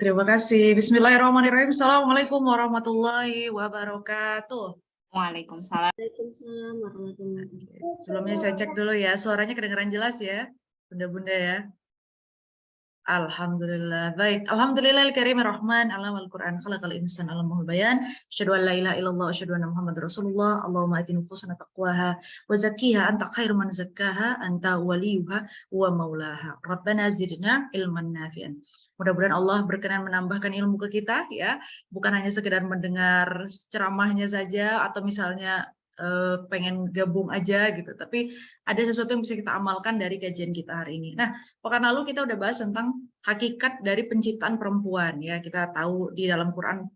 Terima kasih. Bismillahirrahmanirrahim. Assalamualaikum warahmatullahi wabarakatuh. Waalaikumsalam. Waalaikumsalam warahmatullahi wabarakatuh. Sebelumnya saya cek dulu ya, suaranya kedengaran jelas ya, bunda-bunda ya. Alhamdulillah. Baik. Alhamdulillahil-karimir rahman alam al-Qur'an khalaqal insan alamul bayan. Asyhadu an la ilaha illallah asyhadu anna Muhammadar Rasulullah. Allahumma ati nufusana taqwaha wa zakkiha anta khairu man zakkaha anta waliyuha wa maulaha. Rabbana zidna ilman nafi'an. Mudah-mudahan Allah berkenan menambahkan ilmu ke kita ya, bukan hanya sekedar mendengar ceramahnya saja atau misalnya pengen gabung aja gitu, tapi ada sesuatu yang bisa kita amalkan dari kajian kita hari ini. Nah, pekan lalu kita udah bahas tentang hakikat dari penciptaan perempuan ya. Kita tahu di dalam Quran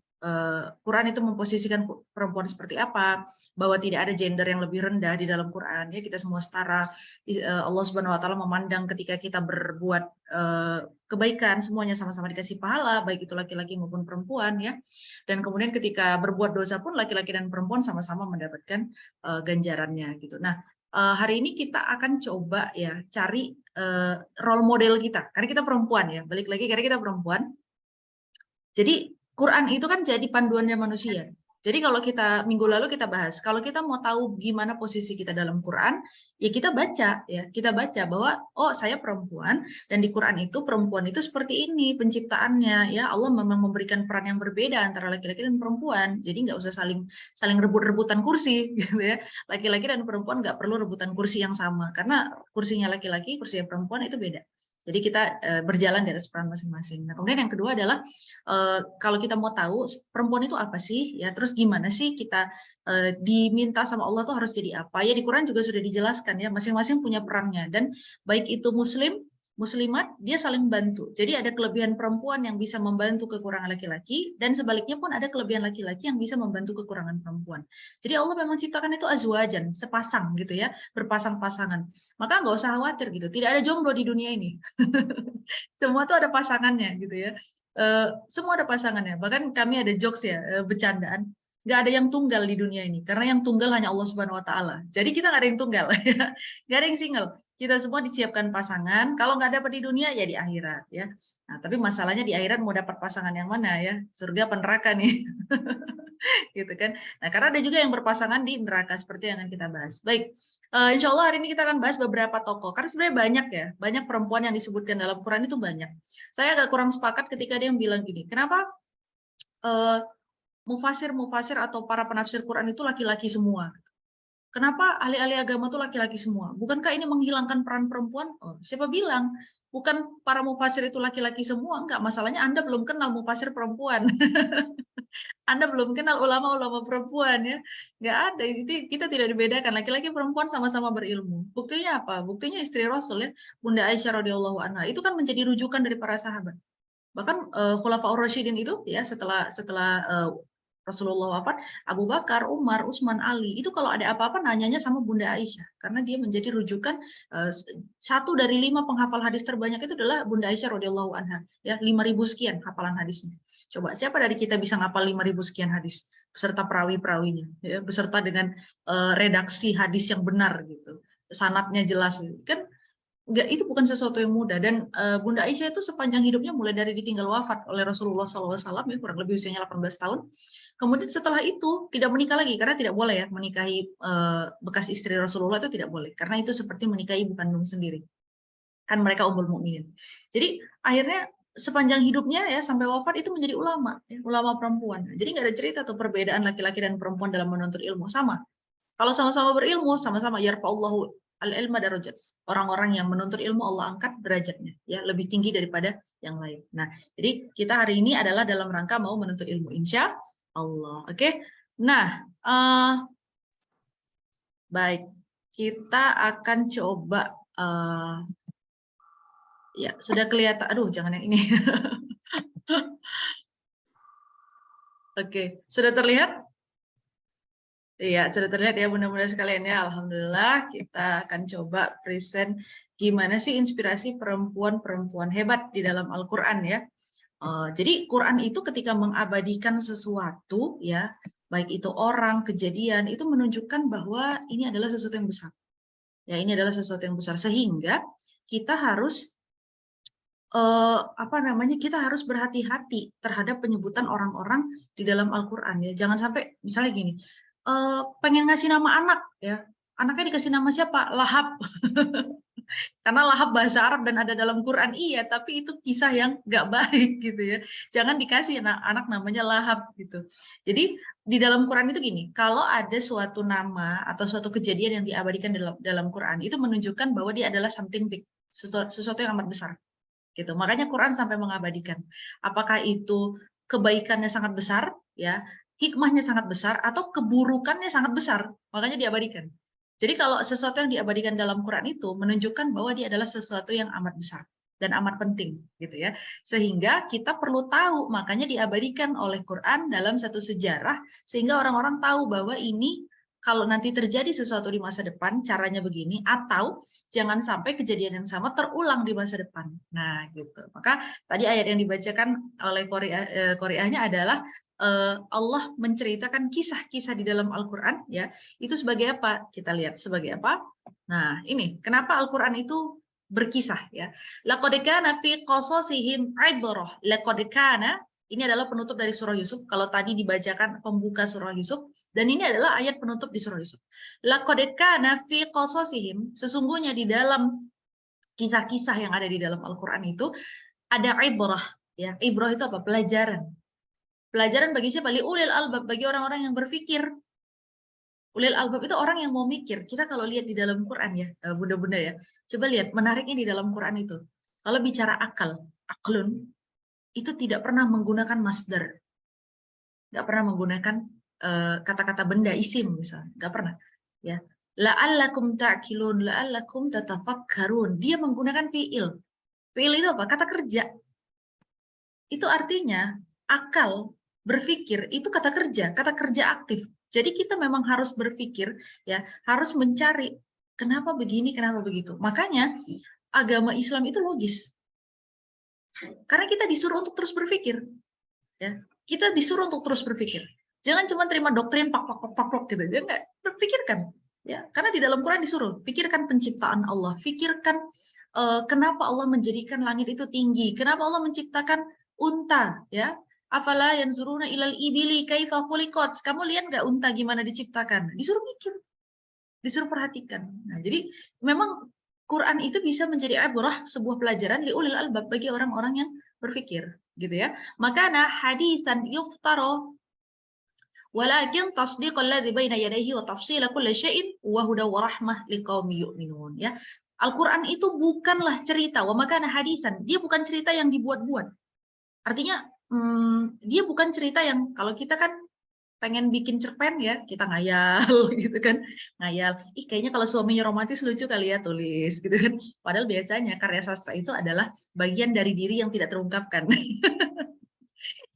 Quran itu memposisikan perempuan seperti apa, bahwa tidak ada gender yang lebih rendah di dalam Quran ya, kita semua setara. Allah Subhanahu wa taala memandang ketika kita berbuat kebaikan semuanya sama-sama dikasih pahala, baik itu laki-laki maupun perempuan ya. Dan kemudian ketika berbuat dosa pun laki-laki dan perempuan sama-sama mendapatkan ganjarannya gitu. Nah, hari ini kita akan coba ya cari role model kita, karena kita perempuan ya, balik lagi karena kita perempuan. Jadi Quran itu kan jadi panduannya manusia. Jadi kalau kita minggu lalu kita bahas, kalau kita mau tahu gimana posisi kita dalam Quran, ya kita baca ya, kita baca bahwa oh saya perempuan dan di Quran itu perempuan itu seperti ini penciptaannya ya. Allah memang memberikan peran yang berbeda antara laki-laki dan perempuan. Jadi nggak usah saling rebut-rebutan kursi gitu ya. Laki-laki dan perempuan nggak perlu rebutan kursi yang sama karena kursinya laki-laki, kursinya perempuan itu beda. Jadi kita berjalan di atas peran masing-masing. Nah, kemudian yang kedua adalah kalau kita mau tahu perempuan itu apa sih, ya terus gimana sih kita diminta sama Allah tuh harus jadi apa? Ya di Quran juga sudah dijelaskan ya, masing-masing punya perannya dan baik itu muslim, muslimat, dia saling bantu. Jadi ada kelebihan perempuan yang bisa membantu kekurangan laki-laki dan sebaliknya pun ada kelebihan laki-laki yang bisa membantu kekurangan perempuan. Jadi Allah memang ciptakan itu azwajan, sepasang gitu ya, berpasang-pasangan. Maka nggak usah khawatir gitu, tidak ada jomblo di dunia ini. Semua tuh ada pasangannya gitu ya. Semua ada pasangannya. Bahkan kami ada jokes ya, bercandaan. Nggak ada yang tunggal di dunia ini, karena yang tunggal hanya Allah Subhanahu Wa Taala. Jadi kita nggak ada yang tunggal, ya. Nggak ada yang single. Kita semua disiapkan pasangan. Kalau nggak dapat di dunia ya di akhirat, ya. Nah, tapi masalahnya di akhirat mau dapat pasangan yang mana ya? Surga apa neraka nih? Gitu kan. Nah, karena ada juga yang berpasangan di neraka seperti yang akan kita bahas. Baik, insya Allah hari ini kita akan bahas beberapa tokoh. Karena sebenarnya banyak ya, banyak perempuan yang disebutkan dalam Quran itu banyak. Saya agak kurang sepakat ketika dia bilang gini, kenapa mufasir atau para penafsir Quran itu laki-laki semua? Kenapa ahli-ahli agama itu laki-laki semua? Bukankah ini menghilangkan peran perempuan? Oh, siapa bilang? Bukan para mufasir itu laki-laki semua, enggak. Masalahnya Anda belum kenal mufasir perempuan. Anda belum kenal ulama-ulama perempuan ya. Nggak ada, itu kita tidak dibedakan. Laki-laki perempuan sama-sama berilmu. Buktinya apa? Buktinya istri Rasul ya, Bunda Aisyah radhiyallahu anha. Itu kan menjadi rujukan dari para sahabat. Bahkan Khulafaur Rasyidin itu ya setelah Rasulullah wafat, Abu Bakar, Umar, Utsman, Ali, itu kalau ada apa-apa nanyanya sama Bunda Aisyah, karena dia menjadi rujukan. Satu dari 5 penghafal hadis terbanyak itu adalah Bunda Aisyah radhiyallahu anha, ya 5.000 sekian hafalan hadisnya. Coba siapa dari kita bisa ngapal 5.000 sekian hadis beserta perawi-perawinya, ya, beserta dengan redaksi hadis yang benar gitu, sanadnya jelas kan. Enggak, itu bukan sesuatu yang mudah. Dan Bunda Aisyah itu sepanjang hidupnya mulai dari ditinggal wafat oleh Rasulullah SAW ya, kurang lebih usianya 18 tahun. Kemudian setelah itu tidak menikah lagi karena tidak boleh ya menikahi bekas istri Rasulullah, itu tidak boleh karena itu seperti menikahi ibu kandung sendiri. Kan mereka ummul mukminin. Jadi akhirnya sepanjang hidupnya ya sampai wafat itu menjadi ulama, ya, ulama perempuan. Jadi nggak ada cerita tuh perbedaan laki-laki dan perempuan dalam menuntut ilmu, sama. Kalau sama-sama berilmu, sama-sama yarfa'ullahu al-ilma darajat. Orang-orang yang menuntut ilmu Allah angkat derajatnya, ya lebih tinggi daripada yang lain. Nah, jadi kita hari ini adalah dalam rangka mau menuntut ilmu, insya Allah. Oke. Nah, baik, kita akan coba. Ya, sudah kelihatan. Aduh, jangan yang ini. Oke, sudah terlihat? Iya, sudah terlihat ya bunda-bunda sekalian ya. Alhamdulillah, kita akan coba present gimana sih inspirasi perempuan-perempuan hebat di dalam Al-Quran ya. Jadi Quran itu ketika mengabadikan sesuatu ya, baik itu orang, kejadian, itu menunjukkan bahwa ini adalah sesuatu yang besar. Ya, ini adalah sesuatu yang besar sehingga kita harus apa namanya, kita harus berhati-hati terhadap penyebutan orang-orang di dalam Al-Qur'an ya. Jangan sampai misalnya gini, pengen ngasih nama anak ya, anaknya dikasih nama siapa? Lahab. Karena lahap bahasa Arab dan ada dalam Quran, iya, tapi itu kisah yang nggak baik gitu ya. Jangan dikasih anak namanya lahap gitu. Jadi di dalam Quran itu gini, kalau ada suatu nama atau suatu kejadian yang diabadikan dalam Quran, itu menunjukkan bahwa dia adalah something big, sesuatu yang amat besar. Gitu. Makanya Quran sampai mengabadikan. Apakah itu kebaikannya sangat besar, ya, hikmahnya sangat besar, atau keburukannya sangat besar, makanya diabadikan. Jadi kalau sesuatu yang diabadikan dalam Quran itu menunjukkan bahwa dia adalah sesuatu yang amat besar dan amat penting, gitu ya. Sehingga kita perlu tahu, makanya diabadikan oleh Quran dalam satu sejarah, sehingga orang-orang tahu bahwa ini kalau nanti terjadi sesuatu di masa depan, caranya begini, atau jangan sampai kejadian yang sama terulang di masa depan. Nah, gitu. Maka tadi ayat yang dibacakan oleh Qori'ahnya adalah Allah menceritakan kisah-kisah di dalam Al-Quran, ya. Itu sebagai apa? Kita lihat sebagai apa? Nah, ini kenapa Al-Quran itu berkisah, ya. Laqad kana fi qasasihim ibrah. Laqad kana, ini adalah penutup dari surah Yusuf. Kalau tadi dibacakan pembuka surah Yusuf, dan ini adalah ayat penutup di surah Yusuf. Laqad kana fi qasasihim, sesungguhnya di dalam kisah-kisah yang ada di dalam Al-Qur'an itu ada ibrah, ya. Ibrah itu apa? Pelajaran. Pelajaran bagi siapa? Liulil albab, bagi orang-orang yang berpikir. Ulil albab itu orang yang mau mikir. Kita kalau lihat di dalam Quran ya, bunda-bunda ya. Coba lihat menariknya di dalam Quran itu. Kalau bicara akal, aklun, itu tidak pernah menggunakan masdar, nggak pernah menggunakan kata-kata benda isim misalnya, nggak pernah, ya. La'allakum ta'qilun, la'allakum tatafakkarun, dia menggunakan fiil. Fiil itu apa? Kata kerja. Itu artinya akal, berpikir itu kata kerja aktif. Jadi kita memang harus berpikir, ya, harus mencari kenapa begini, kenapa begitu. Makanya agama Islam itu logis. Karena kita disuruh untuk terus berpikir. Ya, kita disuruh untuk terus berpikir. Jangan cuma terima doktrin pak gitu. Dia nggak berpikirkan. Ya, karena di dalam Quran disuruh pikirkan penciptaan Allah, pikirkan kenapa Allah menjadikan langit itu tinggi, kenapa Allah menciptakan unta, ya. Afala yanzuruna ilal ibili kaifa khuliqat. Kamu lihat nggak unta gimana diciptakan? Disuruh mikir, disuruh perhatikan. Nah, jadi memang Quran itu bisa menjadi ibrah, sebuah pelajaran liulil albab, bagi orang-orang yang berpikir, gitu ya. Makana hadisan yuftaro walakin tasdiqal ladzi baina yadayhi wa tafsila kulli syai'in wa huda wa rahmah liqaumi yu'minun, ya. Al-Qur'an itu bukanlah cerita, wa makana hadisan, dia bukan cerita yang dibuat-buat. Artinya dia bukan cerita yang kalau kita kan pengen bikin cerpen ya, kita ngayal gitu kan, ngayal. Ih, kayaknya kalau suaminya romantis lucu kali ya, tulis gitu kan. Padahal biasanya karya sastra itu adalah bagian dari diri yang tidak terungkapkan.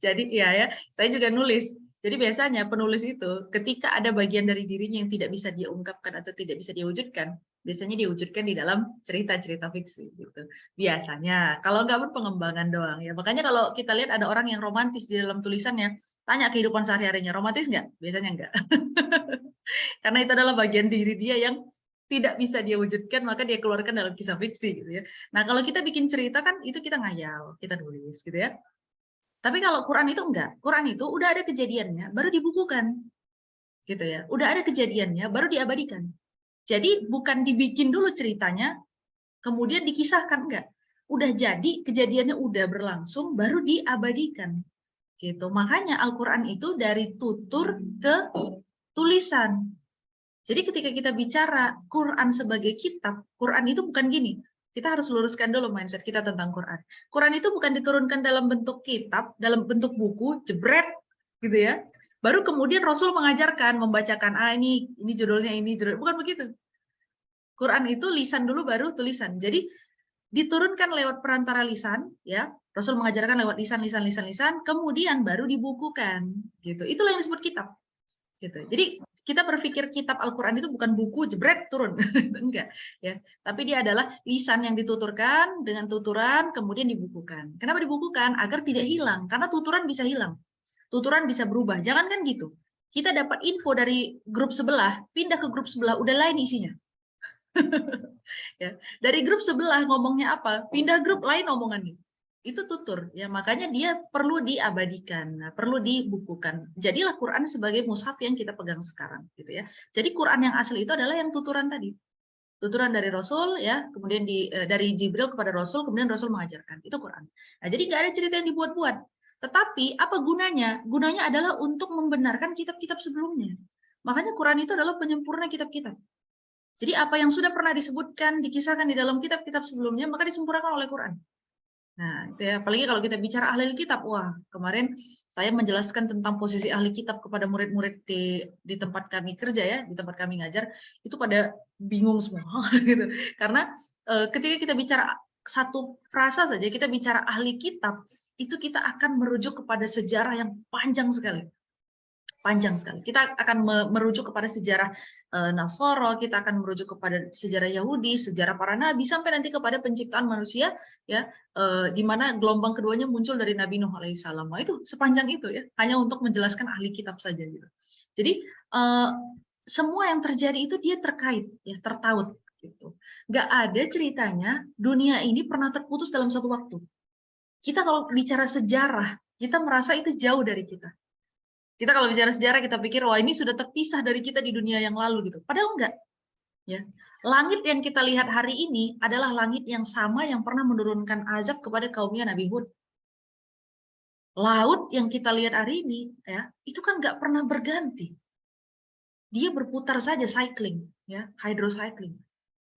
Jadi ya, saya juga nulis. Jadi biasanya penulis itu ketika ada bagian dari dirinya yang tidak bisa dia ungkapkan atau tidak bisa diwujudkan, biasanya diwujudkan di dalam cerita-cerita fiksi gitu. Biasanya, kalau nggak pun pengembangan doang ya. Makanya kalau kita lihat ada orang yang romantis di dalam tulisannya, tanya kehidupan sehari-harinya, romantis nggak? Biasanya nggak. Karena itu adalah bagian diri dia yang tidak bisa dia wujudkan, maka dia keluarkan dalam kisah fiksi gitu ya. Nah, kalau kita bikin cerita kan itu kita ngayal, kita nulis gitu ya. Tapi kalau Quran itu enggak. Quran itu udah ada kejadiannya, baru dibukukan. Gitu ya. Udah ada kejadiannya, baru diabadikan. Jadi bukan dibikin dulu ceritanya, kemudian dikisahkan, enggak. Udah jadi, kejadiannya udah berlangsung, baru diabadikan. Gitu. Makanya Al-Quran itu dari tutur ke tulisan. Jadi ketika kita bicara Quran sebagai kitab, Quran itu bukan gini. Kita harus luruskan dulu mindset kita tentang Quran. Quran itu bukan diturunkan dalam bentuk kitab, dalam bentuk buku, jebret, gitu ya. Baru kemudian Rasul mengajarkan, membacakan, ini judulnya, ini judulnya. Bukan begitu. Quran itu lisan dulu, baru tulisan. Jadi diturunkan lewat perantara lisan, ya. Rasul mengajarkan lewat lisan, kemudian baru dibukukan, gitu. Itulah yang disebut kitab. Gitu. Jadi kita berpikir kitab Al-Quran itu bukan buku jebret turun, enggak ya, tapi dia adalah lisan yang dituturkan dengan tuturan kemudian dibukukan. Kenapa dibukukan? Agar tidak hilang, karena tuturan bisa hilang, tuturan bisa berubah. Jangan kan gitu, kita dapat info dari grup sebelah, pindah ke grup sebelah, udah lain isinya. Ya. Dari grup sebelah ngomongnya apa, pindah grup lain omongannya. Itu tutur ya, makanya dia perlu diabadikan, nah, perlu dibukukan. Jadilah Quran sebagai mushaf yang kita pegang sekarang gitu ya. Jadi Quran yang asli itu adalah yang tuturan tadi. Tuturan dari Rasul ya, kemudian dari Jibril kepada Rasul, kemudian Rasul mengajarkan. Itu Quran. Nah, jadi nggak ada cerita yang dibuat-buat. Tetapi apa gunanya? Gunanya adalah untuk membenarkan kitab-kitab sebelumnya. Makanya Quran itu adalah penyempurna kitab-kitab. Jadi apa yang sudah pernah disebutkan, dikisahkan di dalam kitab-kitab sebelumnya, maka disempurnakan oleh Quran. Nah, itu ya. Apalagi kalau kita bicara ahli kitab, wah, kemarin saya menjelaskan tentang posisi ahli kitab kepada murid-murid di tempat kami kerja ya, di tempat kami ngajar, itu pada bingung semua gitu. Karena ketika kita bicara satu frasa saja, kita bicara ahli kitab, itu kita akan merujuk kepada sejarah yang panjang sekali. Panjang sekali. Kita akan merujuk kepada sejarah Nasoro, kita akan merujuk kepada sejarah Yahudi, sejarah para nabi, sampai nanti kepada penciptaan manusia, ya, di mana gelombang keduanya muncul dari Nabi Nuh alaihissalam. Nah, itu sepanjang itu ya, hanya untuk menjelaskan ahli kitab saja gitu. Jadi semua yang terjadi itu dia terkait, ya, tertaut gitu. Nggak ada ceritanya dunia ini pernah terputus dalam satu waktu. Kita kalau bicara sejarah, kita merasa itu jauh dari kita. Kita kalau bicara sejarah kita pikir wah ini sudah terpisah dari kita di dunia yang lalu gitu. Padahal enggak. Ya. Langit yang kita lihat hari ini adalah langit yang sama yang pernah menurunkan azab kepada kaumnya Nabi Hud. Laut yang kita lihat hari ini ya, itu kan enggak pernah berganti. Dia berputar saja, cycling, ya, hydrocycling.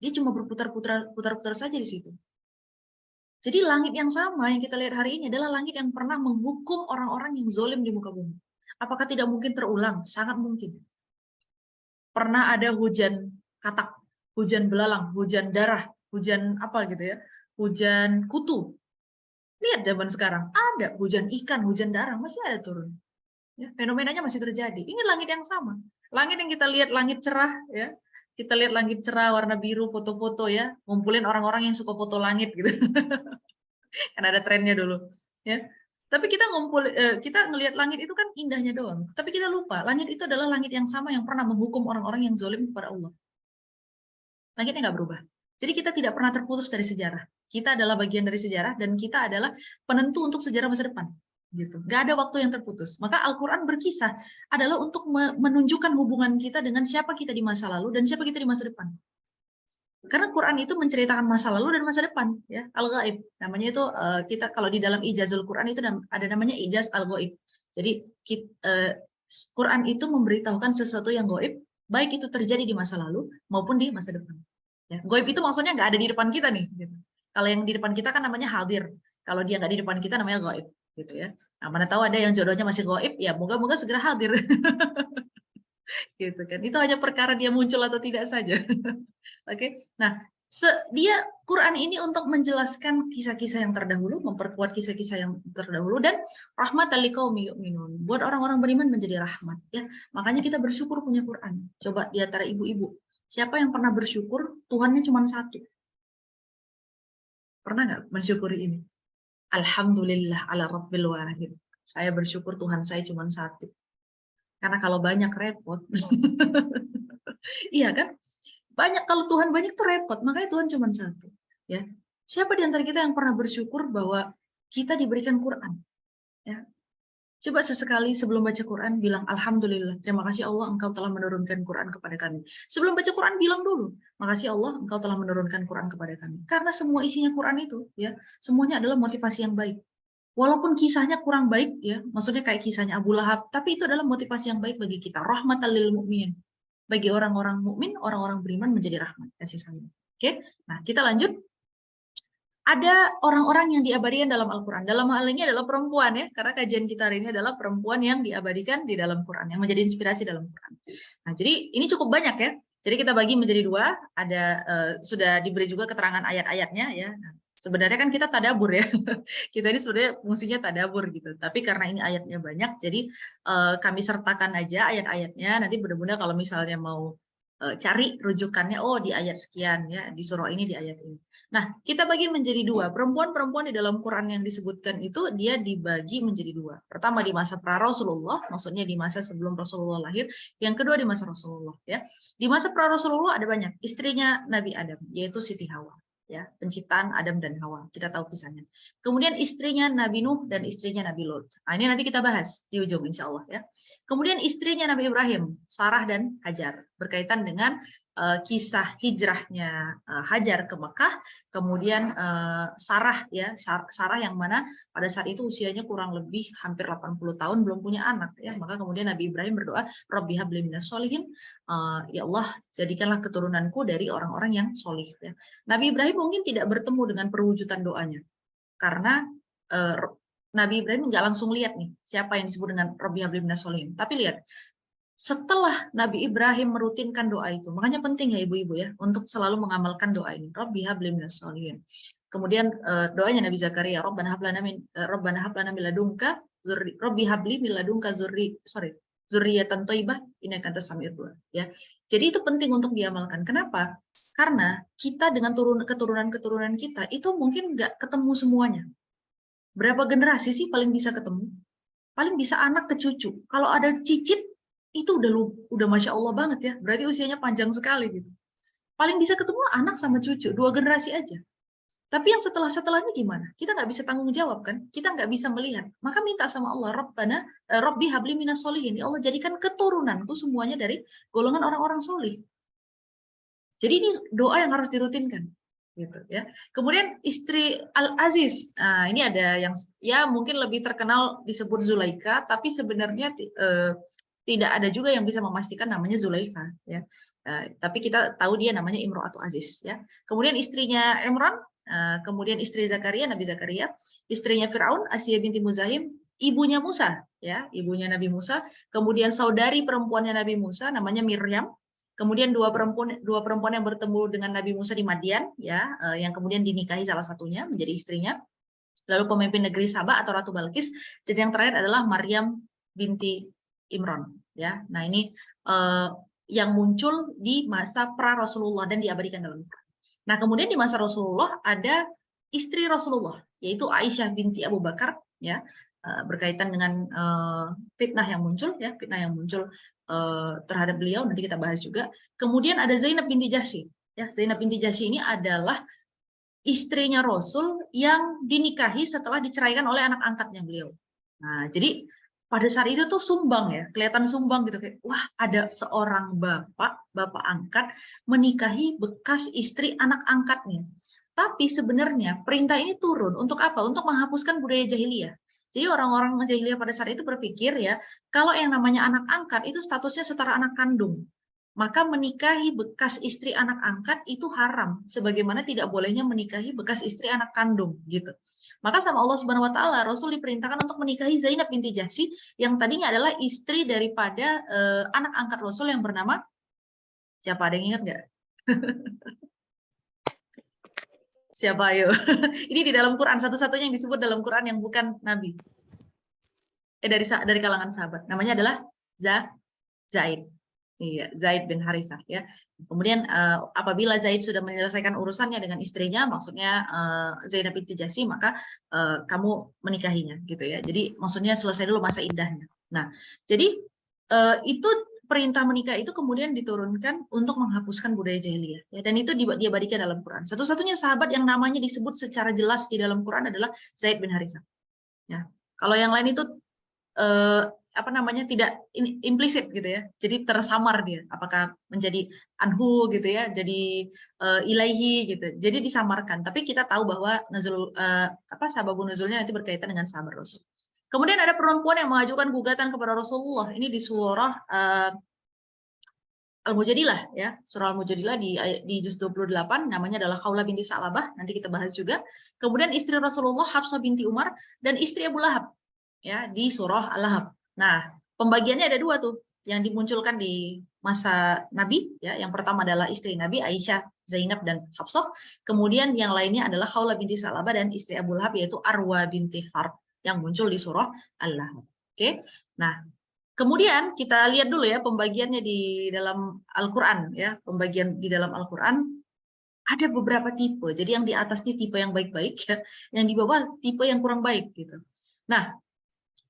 Dia cuma berputar-putar saja di situ. Jadi langit yang sama yang kita lihat hari ini adalah langit yang pernah menghukum orang-orang yang zalim di muka bumi. Apakah tidak mungkin terulang? Sangat mungkin. Pernah ada hujan katak, hujan belalang, hujan darah, hujan apa gitu ya, hujan kutu. Lihat zaman sekarang, ada hujan ikan, hujan darah, masih ada turun. Ya, fenomenanya masih terjadi. Ini langit yang sama. Langit yang kita lihat langit cerah, ya. Kita lihat langit cerah, warna biru, foto-foto ya, ngumpulin orang-orang yang suka foto langit gitu. Kan ada trennya dulu. Ya. Tapi kita ngelihat langit itu kan indahnya doang. Tapi kita lupa, langit itu adalah langit yang sama yang pernah menghukum orang-orang yang zalim kepada Allah. Langitnya nggak berubah. Jadi kita tidak pernah terputus dari sejarah. Kita adalah bagian dari sejarah dan kita adalah penentu untuk sejarah masa depan. Gitu. Nggak ada waktu yang terputus. Maka Al-Quran berkisah adalah untuk menunjukkan hubungan kita dengan siapa kita di masa lalu dan siapa kita di masa depan. Karena Quran itu menceritakan masa lalu dan masa depan, ya, al-ghaib. Namanya itu kita kalau di dalam ijazul Quran itu ada namanya ijaz al-ghaib. Jadi Quran itu memberitahukan sesuatu yang gaib, baik itu terjadi di masa lalu maupun di masa depan. Ya, gaib itu maksudnya nggak ada di depan kita nih. Gitu. Kalau yang di depan kita kan namanya hadir. Kalau dia nggak di depan kita namanya gaib, gitu ya. Nah, mana tahu ada yang jodohnya masih gaib, ya moga-moga segera hadir. Gitu kan. Itu hanya perkara dia muncul atau tidak saja. Oke. Nah, Quran ini untuk menjelaskan kisah-kisah yang terdahulu, memperkuat kisah-kisah yang terdahulu dan rahmatan liqaumi yu'minun. Buat orang-orang beriman menjadi rahmat ya. Makanya kita bersyukur punya Quran. Coba di antara ibu-ibu, siapa yang pernah bersyukur Tuhannya cuma satu? Pernah nggak mensyukuri ini? Alhamdulillah ala rabbil alamin. Saya bersyukur Tuhan saya cuma satu. Karena kalau banyak repot. Iya kan? Banyak, kalau Tuhan banyak tuh repot, makanya Tuhan cuma satu. Ya, siapa di antara kita yang pernah bersyukur bahwa kita diberikan Quran? Ya, coba sesekali sebelum baca Quran bilang Alhamdulillah, terima kasih Allah Engkau telah menurunkan Quran kepada kami. Sebelum baca Quran bilang dulu, makasih Allah Engkau telah menurunkan Quran kepada kami. Karena semua isinya Quran itu, ya, semuanya adalah motivasi yang baik. Walaupun kisahnya kurang baik, ya, maksudnya kayak kisahnya Abu Lahab, tapi itu adalah motivasi yang baik bagi kita. Rahmatan lil mu'minin. Bagi orang-orang mukmin, orang-orang beriman menjadi rahmat kasih sayang. Oke, nah kita lanjut. Ada orang-orang yang diabadikan dalam Al-Quran. Dalam hal ini adalah perempuan ya, karena kajian kita hari ini adalah perempuan yang diabadikan di dalam Quran, yang menjadi inspirasi dalam Quran. Nah, jadi ini cukup banyak ya. Jadi kita bagi menjadi dua. Ada sudah diberi juga keterangan ayat-ayatnya ya. Nah, sebenarnya kan kita tadabur ya. Kita ini sebenarnya fungsinya tadabur gitu. Tapi karena ini ayatnya banyak, jadi kami sertakan aja ayat-ayatnya. Nanti benar-benar kalau misalnya mau cari rujukannya, oh di ayat sekian ya, di surah ini, di ayat ini. Nah, kita bagi menjadi dua. Perempuan-perempuan di dalam Quran yang disebutkan itu dia dibagi menjadi dua. Pertama di masa pra Rasulullah, maksudnya di masa sebelum Rasulullah lahir. Yang kedua di masa Rasulullah ya. Di masa pra Rasulullah ada banyak istrinya Nabi Adam, yaitu Siti Hawa. Ya, penciptaan Adam dan Hawa. Kita tahu kisahnya. Kemudian istrinya Nabi Nuh dan istrinya Nabi Lot. Nah, ini nanti kita bahas di ujung insya Allah ya. Kemudian istrinya Nabi Ibrahim, Sarah dan Hajar, berkaitan dengan kisah hijrahnya Hajar ke Mekah, kemudian Sarah ya, Sarah yang mana pada saat itu usianya kurang lebih hampir 80 tahun belum punya anak ya, maka kemudian Nabi Ibrahim berdoa, Rabbi habli minas sholihin, ya Allah jadikanlah keturunanku dari orang-orang yang solih ya. Nabi Ibrahim mungkin tidak bertemu dengan perwujudan doanya karena Nabi Ibrahim nggak langsung lihat nih siapa yang disebut dengan Rabbi habli minas sholihin, tapi lihat setelah Nabi Ibrahim merutinkan doa itu, makanya penting ya ibu-ibu ya untuk selalu mengamalkan doa ini. Rabbi habli minas sholihin. Kemudian doanya Nabi Zakaria, Rabbana hab lana min ladunka Rabbi habli min ladunka zurriyatan thayyibah innaka antas samiul du'a ya. Jadi itu penting untuk diamalkan. Kenapa? Karena kita dengan keturunan-keturunan kita itu mungkin nggak ketemu semuanya. Berapa generasi sih paling bisa ketemu? Paling bisa anak ke cucu. Kalau ada cicit itu udah Masya Allah banget ya, berarti usianya panjang sekali gitu. Paling bisa ketemu anak sama cucu, 2 generasi aja. Tapi yang setelah-setelahnya gimana? Kita nggak bisa tanggung jawab kan? Kita nggak bisa melihat. Maka minta sama Allah, Rabbi habli minas sholihin. Ya Allah jadikan keturunanku semuanya dari golongan orang-orang solih. Jadi ini doa yang harus dirutinkan. Gitu ya. Kemudian istri Al-Aziz. Nah, ini ada yang ya mungkin lebih terkenal disebut Zulaika, tapi sebenarnya tidak ada juga yang bisa memastikan namanya Zulaikha ya. Tapi kita tahu dia namanya Imro'atu Aziz ya. Kemudian istrinya Imran, kemudian istri Zakaria, Nabi Zakaria, istrinya Firaun, Asiyah binti Muzahim, ibunya Musa ya, ibunya Nabi Musa, kemudian saudari perempuannya Nabi Musa namanya Miriam. Kemudian dua perempuan yang bertemu dengan Nabi Musa di Madian ya, yang kemudian dinikahi salah satunya menjadi istrinya. Lalu pemimpin negeri Sabah atau Ratu Balkis, dan yang terakhir adalah Maryam binti Imran ya. Nah, ini yang muncul di masa pra Rasulullah dan diabadikan dalam Quran. Nah, kemudian di masa Rasulullah ada istri Rasulullah yaitu Aisyah binti Abu Bakar ya, berkaitan dengan fitnah yang muncul ya, fitnah yang muncul terhadap beliau, nanti kita bahas juga. Kemudian ada Zainab binti Jahsy ya. Zainab binti Jahsy ini adalah istrinya Rasul yang dinikahi setelah diceraikan oleh anak angkatnya beliau. Nah, jadi pada saat itu tuh sumbang ya, kelihatan sumbang gitu kayak wah ada seorang bapak angkat menikahi bekas istri anak angkatnya. Tapi sebenarnya perintah ini turun untuk apa? Untuk menghapuskan budaya jahiliyah. Jadi orang-orang jahiliyah pada saat itu berpikir ya, kalau yang namanya anak angkat itu statusnya setara anak kandung. Maka menikahi bekas istri anak angkat itu haram, sebagaimana tidak bolehnya menikahi bekas istri anak kandung gitu. Maka sama Allah Subhanahu wa taala Rasul diperintahkan untuk menikahi Zainab binti Jahsy yang tadinya adalah istri daripada anak angkat Rasul yang bernama siapa, ada yang ingat nggak? Siapa ayo? Ini di dalam Quran satu-satunya yang disebut dalam Quran yang bukan nabi. Dari kalangan sahabat. Namanya adalah Zaid. Iya, Zaid bin Harithah ya. Kemudian apabila Zaid sudah menyelesaikan urusannya dengan istrinya, maksudnya Zainab binti Jahsy, maka kamu menikahinya gitu ya. Jadi maksudnya selesai dulu masa iddahnya. Nah, jadi itu perintah menikah itu kemudian diturunkan untuk menghapuskan budaya jahiliyah ya, dan itu diabadikan dalam Quran. Satu-satunya sahabat yang namanya disebut secara jelas di dalam Quran adalah Zaid bin Harithah. Ya. Kalau yang lain itu apa namanya tidak implisit gitu ya, jadi tersamar dia, apakah menjadi anhu gitu ya, jadi ilaihi gitu, jadi disamarkan. Tapi kita tahu bahwa nuzul sababun nuzulnya nanti berkaitan dengan sahabat Rasul. Kemudian ada perempuan yang mengajukan gugatan kepada Rasulullah, ini di surah Al-Mujadilah ya, surah Al-Mujadilah di juz 28, namanya adalah Khawlah binti Sa'labah, nanti kita bahas juga. Kemudian istri Rasulullah Hafsah binti Umar dan istri Abu Lahab ya di surah Al-Lahab. Nah, pembagiannya ada 2 tuh yang dimunculkan di masa Nabi ya. Yang pertama adalah istri Nabi Aisyah, Zainab dan Hafsah. Kemudian yang lainnya adalah Khawlah binti Sa'labah dan istri Abu Lahab yaitu Arwa binti Harb yang muncul di surah Al-Lahab. Oke. Nah, Kemudian kita lihat dulu ya pembagiannya di dalam Al-Qur'an ya, pembagian di dalam Al-Qur'an ada beberapa tipe. Jadi yang di atas ini tipe yang baik-baik ya, yang di bawah tipe yang kurang baik gitu. Nah,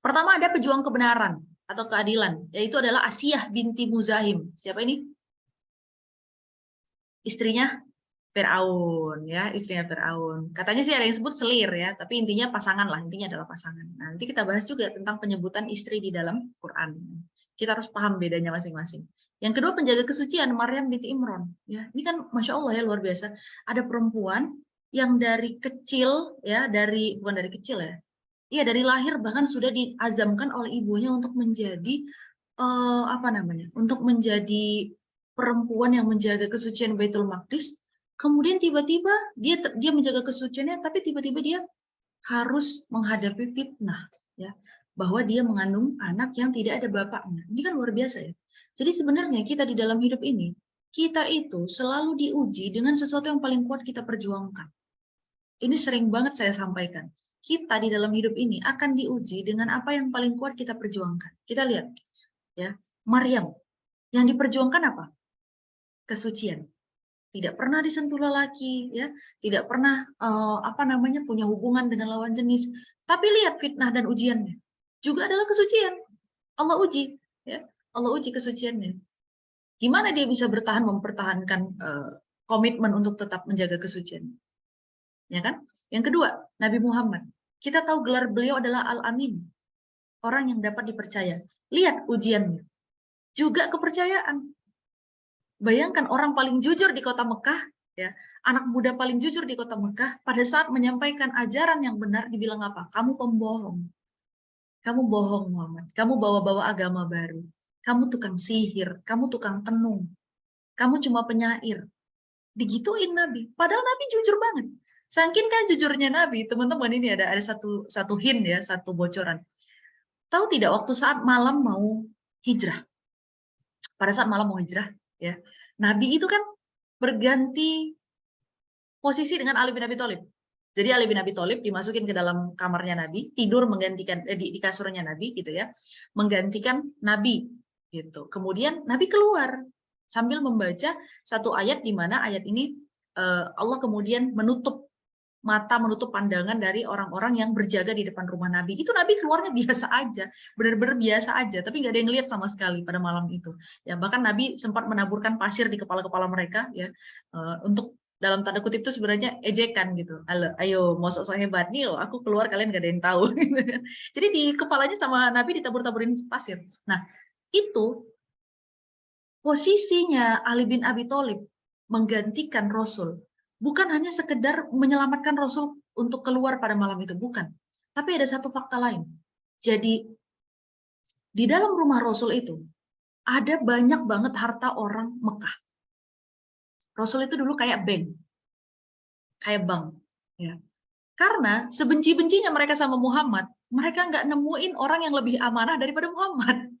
pertama ada pejuang kebenaran atau keadilan, yaitu adalah Asiyah binti Muzahim. Siapa ini? Istrinya Firaun ya, istrinya Firaun. Katanya sih ada yang sebut selir ya, tapi intinya pasangan lah, intinya adalah pasangan. Nah, nanti kita bahas juga tentang penyebutan istri di dalam Quran. Kita harus paham bedanya masing-masing. Yang kedua penjaga kesucian Maryam binti Imran. Ya, ini kan masya Allah ya luar biasa. Ada perempuan yang dari kecil ya, bukan dari kecil ya, iya dari lahir bahkan sudah diazamkan oleh ibunya untuk menjadi apa namanya, untuk menjadi perempuan yang menjaga kesucian Baitul Maqdis. Kemudian tiba-tiba dia menjaga kesuciannya, tapi tiba-tiba dia harus menghadapi fitnah, ya, bahwa dia mengandung anak yang tidak ada bapaknya. Ini kan luar biasa ya. Jadi sebenarnya kita di dalam hidup ini, kita itu selalu diuji dengan sesuatu yang paling kuat kita perjuangkan. Ini sering banget saya sampaikan. Kita di dalam hidup ini akan diuji dengan apa yang paling kuat kita perjuangkan. Kita lihat, ya, Maryam yang diperjuangkan apa? Kesucian. Tidak pernah disentuh lelaki, ya, tidak pernah punya hubungan dengan lawan jenis. Tapi lihat fitnah dan ujiannya, juga adalah kesucian. Allah uji, ya, Allah uji kesuciannya. Gimana dia bisa bertahan mempertahankan komitmen untuk tetap menjaga kesucian, ya kan? Yang kedua, Nabi Muhammad. Kita tahu gelar beliau adalah Al-Amin, orang yang dapat dipercaya. Lihat ujiannya, juga kepercayaan. Bayangkan orang paling jujur di kota Mekah, ya, anak muda paling jujur di kota Mekah, pada saat menyampaikan ajaran yang benar dibilang apa? Kamu pembohong. Kamu bohong Muhammad. Kamu bawa-bawa agama baru. Kamu tukang sihir, kamu tukang tenung. Kamu cuma penyair. Digituin Nabi. Padahal Nabi jujur banget. Saking kan jujurnya Nabi, teman-teman, ini ada satu hint ya, satu bocoran. Tahu tidak waktu saat malam mau hijrah? Pada saat malam mau hijrah, ya, Nabi itu kan berganti posisi dengan Ali bin Abi Thalib. Jadi Ali bin Abi Thalib dimasukin ke dalam kamarnya Nabi, tidur menggantikan di kasurnya Nabi gitu ya, menggantikan Nabi gitu. Kemudian Nabi keluar sambil membaca satu ayat di mana ayat ini Allah kemudian menutup mata, menutup pandangan dari orang-orang yang berjaga di depan rumah Nabi. Itu Nabi keluarnya biasa aja, benar-benar biasa aja, tapi nggak ada yang lihat sama sekali pada malam itu. Ya, bahkan Nabi sempat menaburkan pasir di kepala-kepala mereka, ya, untuk dalam tanda kutip itu sebenarnya ejekan gitu. Ayo, mau sok-sok hebat nih, loh, aku keluar kalian nggak ada yang tahu. Jadi di kepalanya sama Nabi ditabur-taburin pasir. Nah, itu posisinya Ali bin Abi Thalib menggantikan Rasul. Bukan hanya sekedar menyelamatkan Rasul untuk keluar pada malam itu, bukan. Tapi ada satu fakta lain. Jadi di dalam rumah Rasul itu ada banyak banget harta orang Mekah. Rasul itu dulu kayak bank, ya. Karena sebenci-bencinya mereka sama Muhammad, mereka nggak nemuin orang yang lebih amanah daripada Muhammad.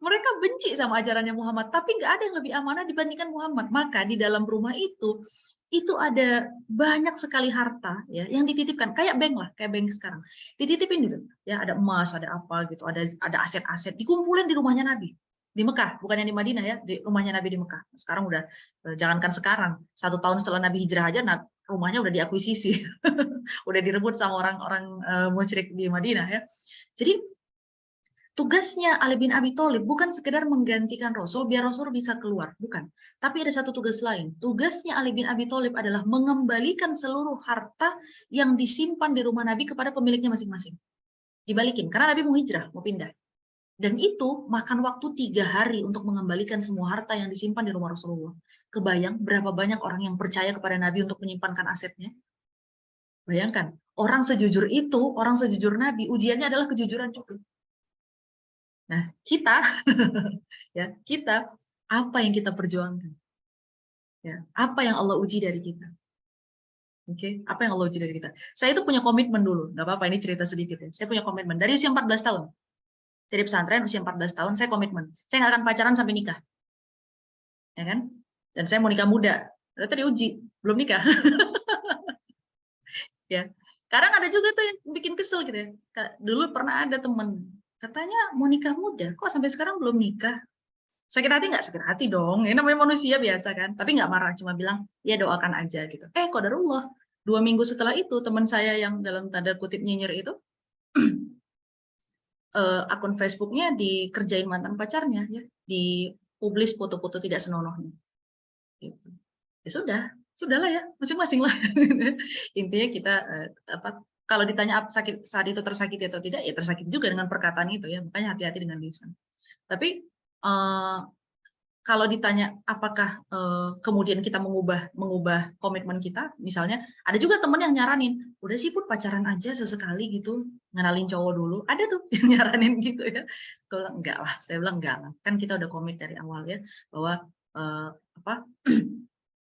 Mereka benci sama ajarannya Muhammad, tapi nggak ada yang lebih amanah dibandingkan Muhammad. Maka di dalam rumah itu ada banyak sekali harta ya yang dititipkan, kayak bank lah, kayak bank sekarang. Dititipin gitu, ya, ada emas, ada apa gitu, ada aset-aset dikumpulin di rumahnya Nabi di Mekah, bukannya di Madinah ya, di rumahnya Nabi di Mekah. Sekarang udah, jangankan sekarang, 1 tahun setelah Nabi hijrah aja, rumahnya udah diakuisisi, udah direbut sama orang-orang musyrik di Madinah ya. Jadi tugasnya Ali bin Abi Thalib bukan sekedar menggantikan Rasul biar Rasul bisa keluar, bukan. Tapi ada satu tugas lain. Tugasnya Ali bin Abi Thalib adalah mengembalikan seluruh harta yang disimpan di rumah Nabi kepada pemiliknya masing-masing. Dibalikin, karena Nabi mau hijrah, mau pindah. Dan itu makan waktu 3 hari untuk mengembalikan semua harta yang disimpan di rumah Rasulullah. Kebayang berapa banyak orang yang percaya kepada Nabi untuk menyimpankan asetnya? Bayangkan, orang sejujur itu, orang sejujur Nabi, ujiannya adalah kejujuran juga. Nah, kita ya, kita apa yang kita perjuangkan? Ya, apa yang Allah uji dari kita? Oke, apa yang Allah uji dari kita? Saya itu punya komitmen dulu, nggak apa-apa ini cerita sedikit ya. Saya punya komitmen dari usia 14 tahun. Saya di pesantren usia 14 tahun, saya komitmen. Saya nggak akan pacaran sampai nikah. Ya kan? Dan saya mau nikah muda. Ternyata diuji, belum nikah. Ya. Kadang ada juga tuh yang bikin kesel gitu ya. Dulu pernah ada temen Katanya mau nikah muda, kok sampai sekarang belum nikah? Sakit hati nggak? Sakit hati dong, ini namanya manusia biasa kan. Tapi nggak marah, cuma bilang, ya doakan aja gitu. Qadarullah, 2 minggu setelah itu, teman saya yang dalam tanda kutip nyinyir itu, akun Facebooknya dikerjain mantan pacarnya, ya, dipublis foto-foto tidak senonohnya. Gitu. Ya sudahlah ya, masing-masing lah. Intinya kita kalau ditanya sakit saat itu tersakiti atau tidak, ya tersakiti juga dengan perkataan itu ya. Makanya hati-hati dengan lisan. Tapi kalau ditanya apakah kemudian kita mengubah komitmen kita, misalnya ada juga temen yang nyaranin, udah sih Put pacaran aja sesekali gitu, ngenalin cowok dulu. Ada tuh yang nyaranin gitu ya. Gue bilang enggak lah, saya bilang enggak lah. Kan kita udah komit dari awal ya bahwa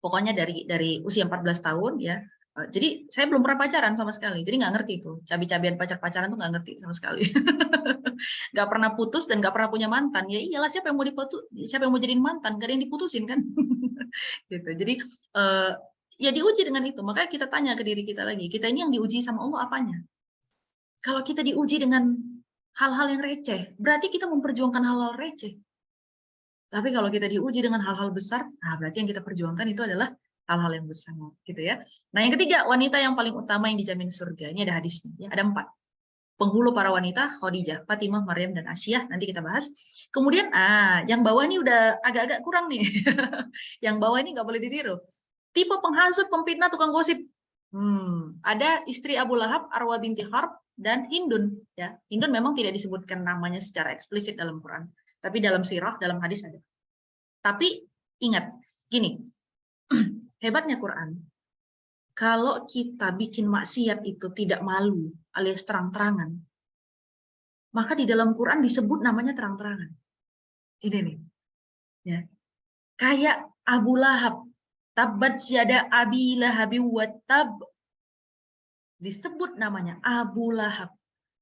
pokoknya dari usia 14 tahun ya. Jadi saya belum pernah pacaran sama sekali, jadi nggak ngerti tuh cabi-cabian pacaran tuh nggak ngerti sama sekali. Nggak pernah putus dan nggak pernah punya mantan. Ya iyalah, siapa yang mau jadiin mantan? Gak ada yang diputusin kan? Gitu. Jadi ya diuji dengan itu. Makanya kita tanya ke diri kita lagi, kita ini yang diuji sama Allah apanya? Kalau kita diuji dengan hal-hal yang receh, berarti kita memperjuangkan hal-hal receh. Tapi kalau kita diuji dengan hal-hal besar, nah berarti yang kita perjuangkan itu adalah hal-hal yang besar, gitu ya. Nah, yang ketiga, wanita yang paling utama yang dijamin surga. Ini ada hadisnya, ya. Ada 4. Penghulu para wanita, Khadijah, Fatimah, Maryam, dan Asyah. Nanti kita bahas. Kemudian, yang bawah ini udah agak-agak kurang nih. Yang bawah ini nggak boleh ditiru. Tipe penghasut, pemfitnah, tukang gosip. Ada istri Abu Lahab, Arwa binti Harb, dan Hindun. Ya, Hindun memang tidak disebutkan namanya secara eksplisit dalam Quran. Tapi dalam sirah, dalam hadis ada. Tapi ingat, gini, hebatnya Quran. Kalau kita bikin maksiat itu tidak malu, alias terang-terangan, maka di dalam Quran disebut namanya terang-terangan. Ini nih, ya. Kayak Abu Lahab, tabbat syada abi lahabi wattab, disebut namanya Abu Lahab.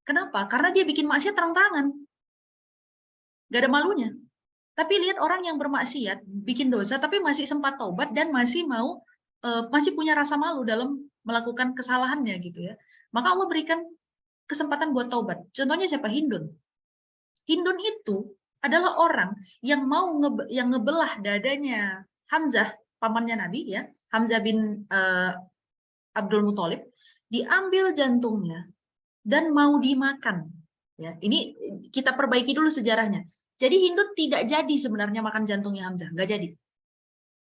Kenapa? Karena dia bikin maksiat terang-terangan, gak ada malunya. Tapi lihat orang yang bermaksiat, bikin dosa, tapi masih sempat taubat dan masih masih punya rasa malu dalam melakukan kesalahannya gitu ya. Maka Allah berikan kesempatan buat taubat. Contohnya siapa? Hindun. Hindun itu adalah orang yang mau yang ngebelah dadanya Hamzah, pamannya Nabi ya, Hamzah bin Abdul Muthalib, diambil jantungnya dan mau dimakan. Ya, ini kita perbaiki dulu sejarahnya. Jadi Hindun tidak jadi sebenarnya makan jantungnya Hamzah, nggak jadi.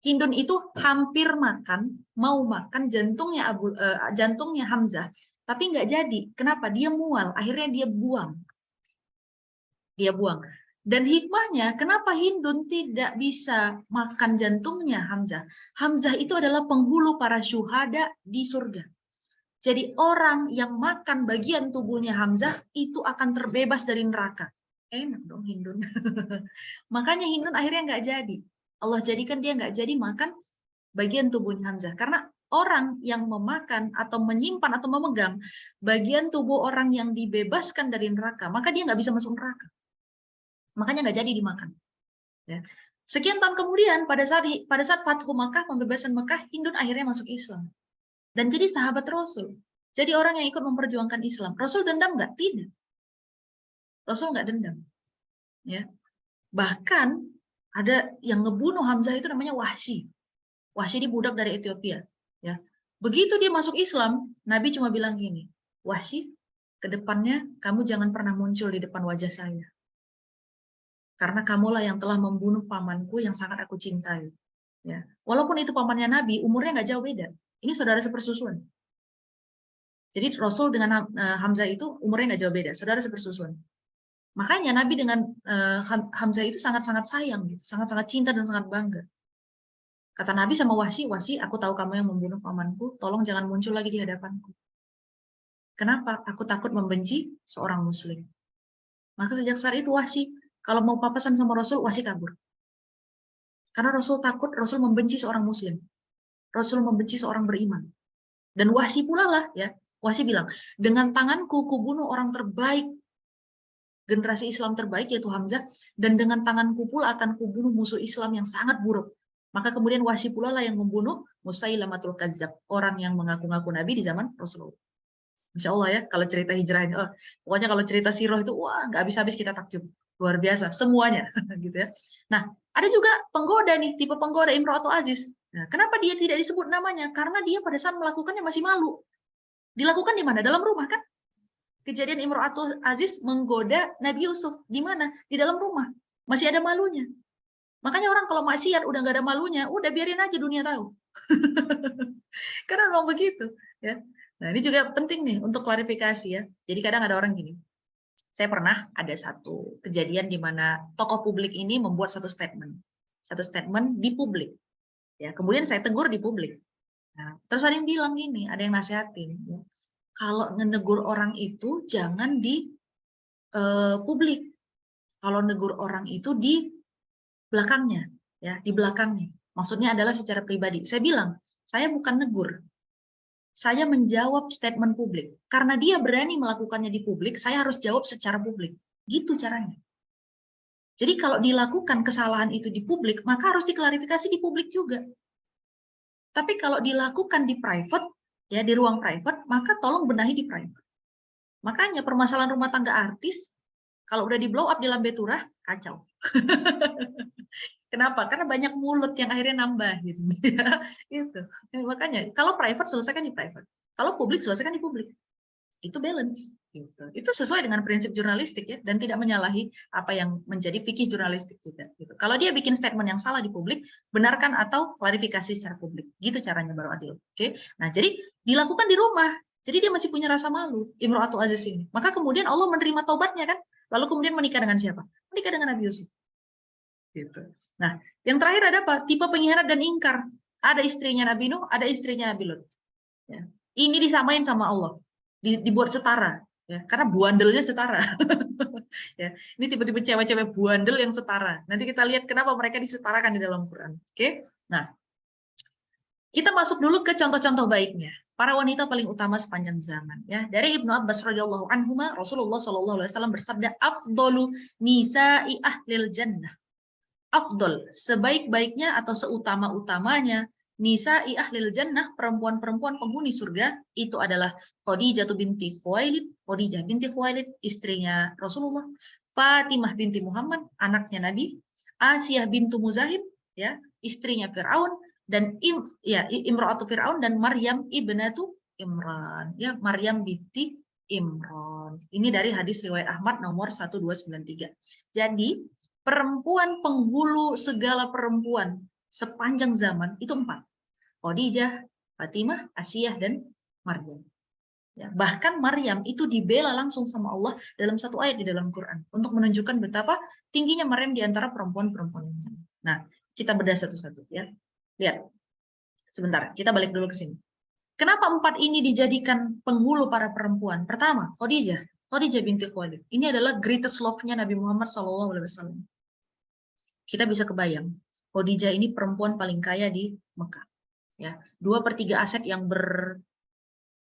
Hindun itu hampir makan, mau makan jantungnya Hamzah, tapi nggak jadi. Kenapa? Dia mual, akhirnya dia buang. Dia buang. Dan hikmahnya, kenapa Hindun tidak bisa makan jantungnya Hamzah? Hamzah itu adalah penghulu para syuhada di surga. Jadi orang yang makan bagian tubuhnya Hamzah itu akan terbebas dari neraka. Enak dong Hindun. Makanya Hindun akhirnya nggak jadi. Allah jadikan dia nggak jadi makan bagian tubuhnya Hamzah. Karena orang yang memakan atau menyimpan atau memegang bagian tubuh orang yang dibebaskan dari neraka, maka dia nggak bisa masuk neraka. Makanya nggak jadi dimakan. Ya. Sekian tahun kemudian, pada saat Fathu Makkah, pembebasan Mekah, Hindun akhirnya masuk Islam. Dan jadi sahabat Rasul. Jadi orang yang ikut memperjuangkan Islam. Rasul dendam nggak? Tidak. Rasul nggak dendam. Ya. Bahkan ada yang ngebunuh Hamzah itu namanya Wahsy. Wahsy ini budak dari Ethiopia. Ya. Begitu dia masuk Islam, Nabi cuma bilang gini, Wahsy, kedepannya kamu jangan pernah muncul di depan wajah saya. Karena kamulah yang telah membunuh pamanku yang sangat aku cintai. Ya. Walaupun itu pamannya Nabi, umurnya nggak jauh beda. Ini saudara sepersusuan. Jadi Rasul dengan Hamzah itu umurnya nggak jauh beda, saudara sepersusuan. Makanya Nabi dengan Hamzah itu sangat-sangat sayang, gitu. Sangat-sangat cinta dan sangat bangga. Kata Nabi sama Wahsy, Wahsy, aku tahu kamu yang membunuh pamanku, tolong jangan muncul lagi di hadapanku. Kenapa? Aku takut membenci seorang Muslim. Maka sejak saat itu Wahsy, kalau mau papasan sama Rasul, Wahsy kabur. Karena Rasul takut, Rasul membenci seorang Muslim. Rasul membenci seorang beriman. Dan Wahsy pula lah, ya. Wahsy bilang, dengan tanganku kubunuh orang terbaik, generasi Islam terbaik yaitu Hamzah, dan dengan tanganku pula akan kubunuh musuh Islam yang sangat buruk. Maka kemudian Wahsy pula lah yang membunuh Musailamatul Kazzab, orang yang mengaku-ngaku Nabi di zaman Rasulullah. Masya Allah ya, kalau cerita hijrahnya, oh, pokoknya kalau cerita sirah itu, wah nggak habis-habis kita takjub. Luar biasa, semuanya. gitu ya. Nah, ada juga penggoda nih, tipe penggoda Imro'atul Aziz. Nah, kenapa dia tidak disebut namanya? Karena dia pada saat melakukannya masih malu. Dilakukan di mana? Dalam rumah kan? Kejadian Imro'atul Aziz menggoda Nabi Yusuf. Di mana? Di dalam rumah. Masih ada malunya. Makanya orang kalau maksiat udah nggak ada malunya, udah biarin aja dunia tahu. Karena memang begitu. Ya. Nah, ini juga penting nih untuk klarifikasi ya. Jadi kadang ada orang gini, saya pernah ada satu kejadian di mana tokoh publik ini membuat satu statement di publik. Ya, kemudian saya tegur di publik. Nah, terus ada yang bilang gini, ada yang nasihatin, ya, kalau menegur orang itu jangan di publik. Kalau negur orang itu di belakangnya, ya, di belakangnya. Maksudnya adalah secara pribadi. Saya bilang, saya bukan negur. Saya menjawab statement publik. Karena dia berani melakukannya di publik, saya harus jawab secara publik. Gitu caranya. Jadi kalau dilakukan kesalahan itu di publik, maka harus diklarifikasi di publik juga. Tapi kalau dilakukan di private, ya di ruang private, maka tolong benahi di private. Makanya permasalahan rumah tangga artis, kalau udah di blow up di Lambe Turah, kacau. Kenapa? Karena banyak mulut yang akhirnya nambah gitu. Itu. Makanya kalau private selesaikan di private. Kalau publik selesaikan di publik. Itu balance gitu. Itu sesuai dengan prinsip jurnalistik ya dan tidak menyalahi apa yang menjadi fikih jurnalistik juga gitu. Kalau dia bikin statement yang salah di publik, benarkan atau klarifikasi secara publik. Gitu caranya baru adil. Oke. Nah, jadi dilakukan di rumah. Jadi dia masih punya rasa malu, Imro'atul Aziz ini. Maka kemudian Allah menerima taubatnya kan? Lalu kemudian menikah dengan siapa? Menikah dengan Nabi Yusuf. Gitu. Nah, yang terakhir ada apa? Tipe pengkhianat dan ingkar. Ada istrinya Nabi Nuh, ada istrinya Nabi Lut. Ya. Ini disamain sama Allah, dibuat setara, ya. Karena buandelnya setara. ya. Ini tipe-tipe cewek-cewek buandel yang setara. Nanti kita lihat kenapa mereka disetarakan di dalam Quran. Oke? Nah, kita masuk dulu ke contoh-contoh baiknya. Para wanita paling utama sepanjang zaman. Ya, dari Ibnu Abbas radhiyallahu anhuma, Rasulullah shallallahu alaihi wasallam bersabda, "Afdalu nisa'i ahlil jannah." Afdol, sebaik-baiknya atau seutama-utamanya nisa'i ahlil jannah, perempuan-perempuan penghuni surga, itu adalah Khadijah binti Khuwailid, Khadijah binti Khuwailid, istrinya Rasulullah, Fatimah binti Muhammad, anaknya Nabi, Asiyah bintu Muzahib, ya, istrinya Fir'aun, dan Imra'atu Fir'aun, dan Maryam ibnatu Imran, ya, Maryam binti Imran. Ini dari hadis riwayat Ahmad nomor 1293. Jadi perempuan penghulu segala perempuan sepanjang zaman itu 4. Khadijah, Fatimah, Asiyah, dan Maryam. Ya, bahkan Maryam itu dibela langsung sama Allah dalam satu ayat di dalam Quran untuk menunjukkan betapa tingginya Maryam di antara perempuan-perempuan ini. Nah, kita bedah satu-satu ya. Lihat. Sebentar, kita balik dulu ke sini. Kenapa 4 ini dijadikan penghulu para perempuan? Pertama, Khadijah binti Khuwailid. Ini adalah greatest love-nya Nabi Muhammad SAW. Kita bisa kebayang, Khadijah ini perempuan paling kaya di Mekah. Ya, 2/3 aset yang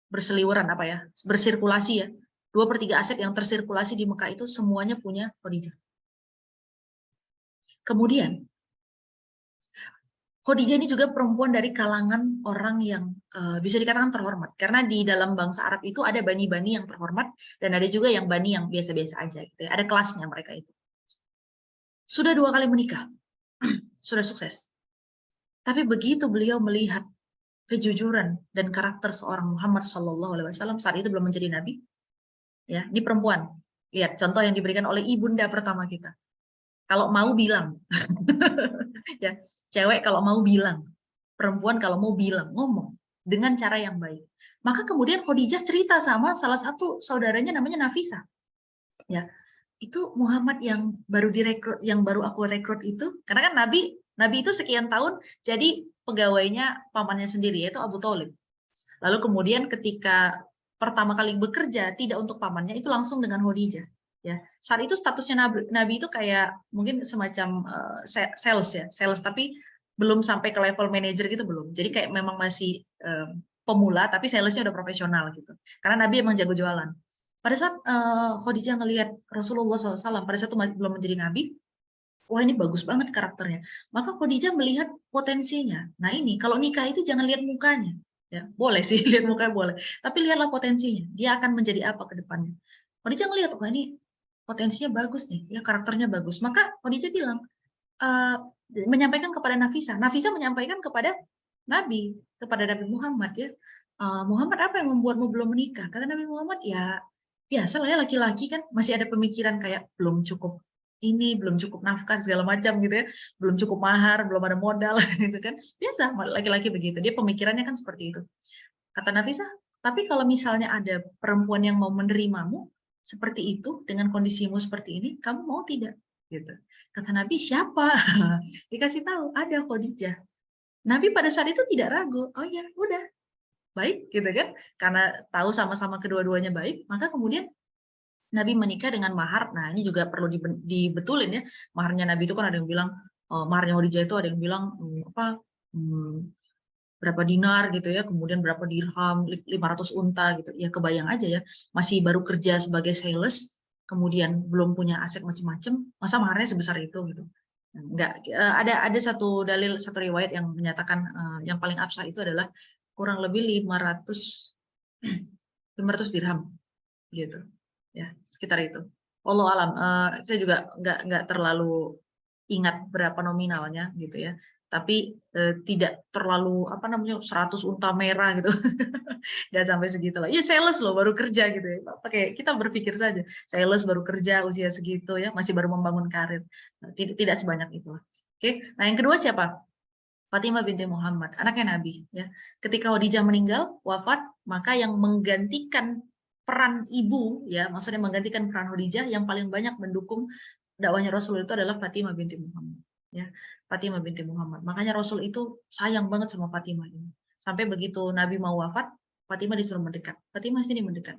berseliweran apa ya, bersirkulasi ya. 2/3 aset yang tersirkulasi di Mekah itu semuanya punya Khadijah. Kemudian, Khadijah ini juga perempuan dari kalangan orang yang bisa dikatakan terhormat. Karena di dalam bangsa Arab itu ada bani-bani yang terhormat dan ada juga yang bani yang biasa-biasa aja. Gitu ya. Ada kelasnya mereka itu. Sudah 2 kali menikah, sudah sukses. Tapi begitu beliau melihat kejujuran dan karakter seorang Muhammad SAW saat itu belum menjadi nabi, ya, ini perempuan. Lihat contoh yang diberikan oleh ibunda pertama kita. Kalau mau bilang, ya, cewek kalau mau bilang, perempuan kalau mau bilang, ngomong dengan cara yang baik. Maka kemudian Khadijah cerita sama salah satu saudaranya namanya Nafisa, ya. Itu Muhammad yang baru direkrut, yang baru aku rekrut itu, karena kan Nabi itu sekian tahun jadi pegawainya pamannya sendiri yaitu Abu Thalib. Lalu kemudian ketika pertama kali bekerja tidak untuk pamannya itu langsung dengan Khadijah. Ya, saat itu statusnya Nabi itu kayak mungkin semacam sales ya, sales tapi belum sampai ke level manager gitu belum. Jadi kayak memang masih pemula tapi salesnya udah profesional gitu. Karena Nabi emang jago jualan. Pada saat Khadijah ngelihat Rasulullah SAW, pada saat itu masih belum menjadi nabi, wah ini bagus banget karakternya. Maka Khadijah melihat potensinya. Nah ini, kalau nikah itu jangan lihat mukanya. Ya, boleh sih lihat mukanya boleh. Tapi lihatlah potensinya. Dia akan menjadi apa ke depannya. Khadijah ngelihat, oh ini potensinya bagus nih, ya karakternya bagus. Maka Khadijah bilang, menyampaikan kepada Nafisa. Nafisa menyampaikan kepada Nabi, kepada Nabi Muhammad ya. Muhammad, apa yang membuatmu belum menikah? Kata Nabi Muhammad, ya biasalah ya laki-laki kan masih ada pemikiran kayak belum cukup ini, belum cukup nafkah segala macam gitu ya, belum cukup mahar, belum ada modal gitu kan. Biasa laki-laki begitu. Dia pemikirannya kan seperti itu. Kata Nafisa, tapi kalau misalnya ada perempuan yang mau menerimamu seperti itu dengan kondisimu seperti ini, kamu mau tidak? Gitu. Kata Nabi, siapa? Dikasih tahu, ada Khadijah. Nabi pada saat itu tidak ragu. Oh ya, udah, baik gitu kan. Karena tahu sama-sama kedua-duanya baik, maka kemudian Nabi menikah dengan mahar. Nah, ini juga perlu dibetulin ya. Maharnya Nabi itu kan ada yang bilang, maharnya Khadijah itu ada yang bilang hmm, berapa dinar gitu ya, kemudian berapa dirham, 500 unta gitu. Ya kebayang aja ya, masih baru kerja sebagai sales, kemudian belum punya aset macam-macam, masa maharnya sebesar itu gitu. Enggak, ada satu dalil, satu riwayat yang menyatakan yang paling absah itu adalah kurang lebih 500 dirham gitu. Ya, sekitar itu. Wallahu alam. Saya juga nggak terlalu ingat berapa nominalnya gitu ya. Tapi tidak terlalu apa namanya 100 unta merah gitu. Nggak sampai segitu lah. Iya sales loh baru kerja gitu ya. Pakai kita berpikir saja, sales baru kerja usia segitu ya, masih baru membangun karir. Tidak sebanyak itu. Oke. Nah, yang kedua siapa? Fatimah binti Muhammad, anaknya Nabi ya. Ketika Khadijah meninggal, wafat, maka yang menggantikan peran ibu ya, maksudnya menggantikan peran Khadijah yang paling banyak mendukung dakwahnya Rasul itu adalah Fatimah binti Muhammad ya. Fatimah binti Muhammad. Makanya Rasul itu sayang banget sama Fatimah ini. Sampai begitu Nabi mau wafat, Fatimah disuruh mendekat. Fatimah sini mendekat.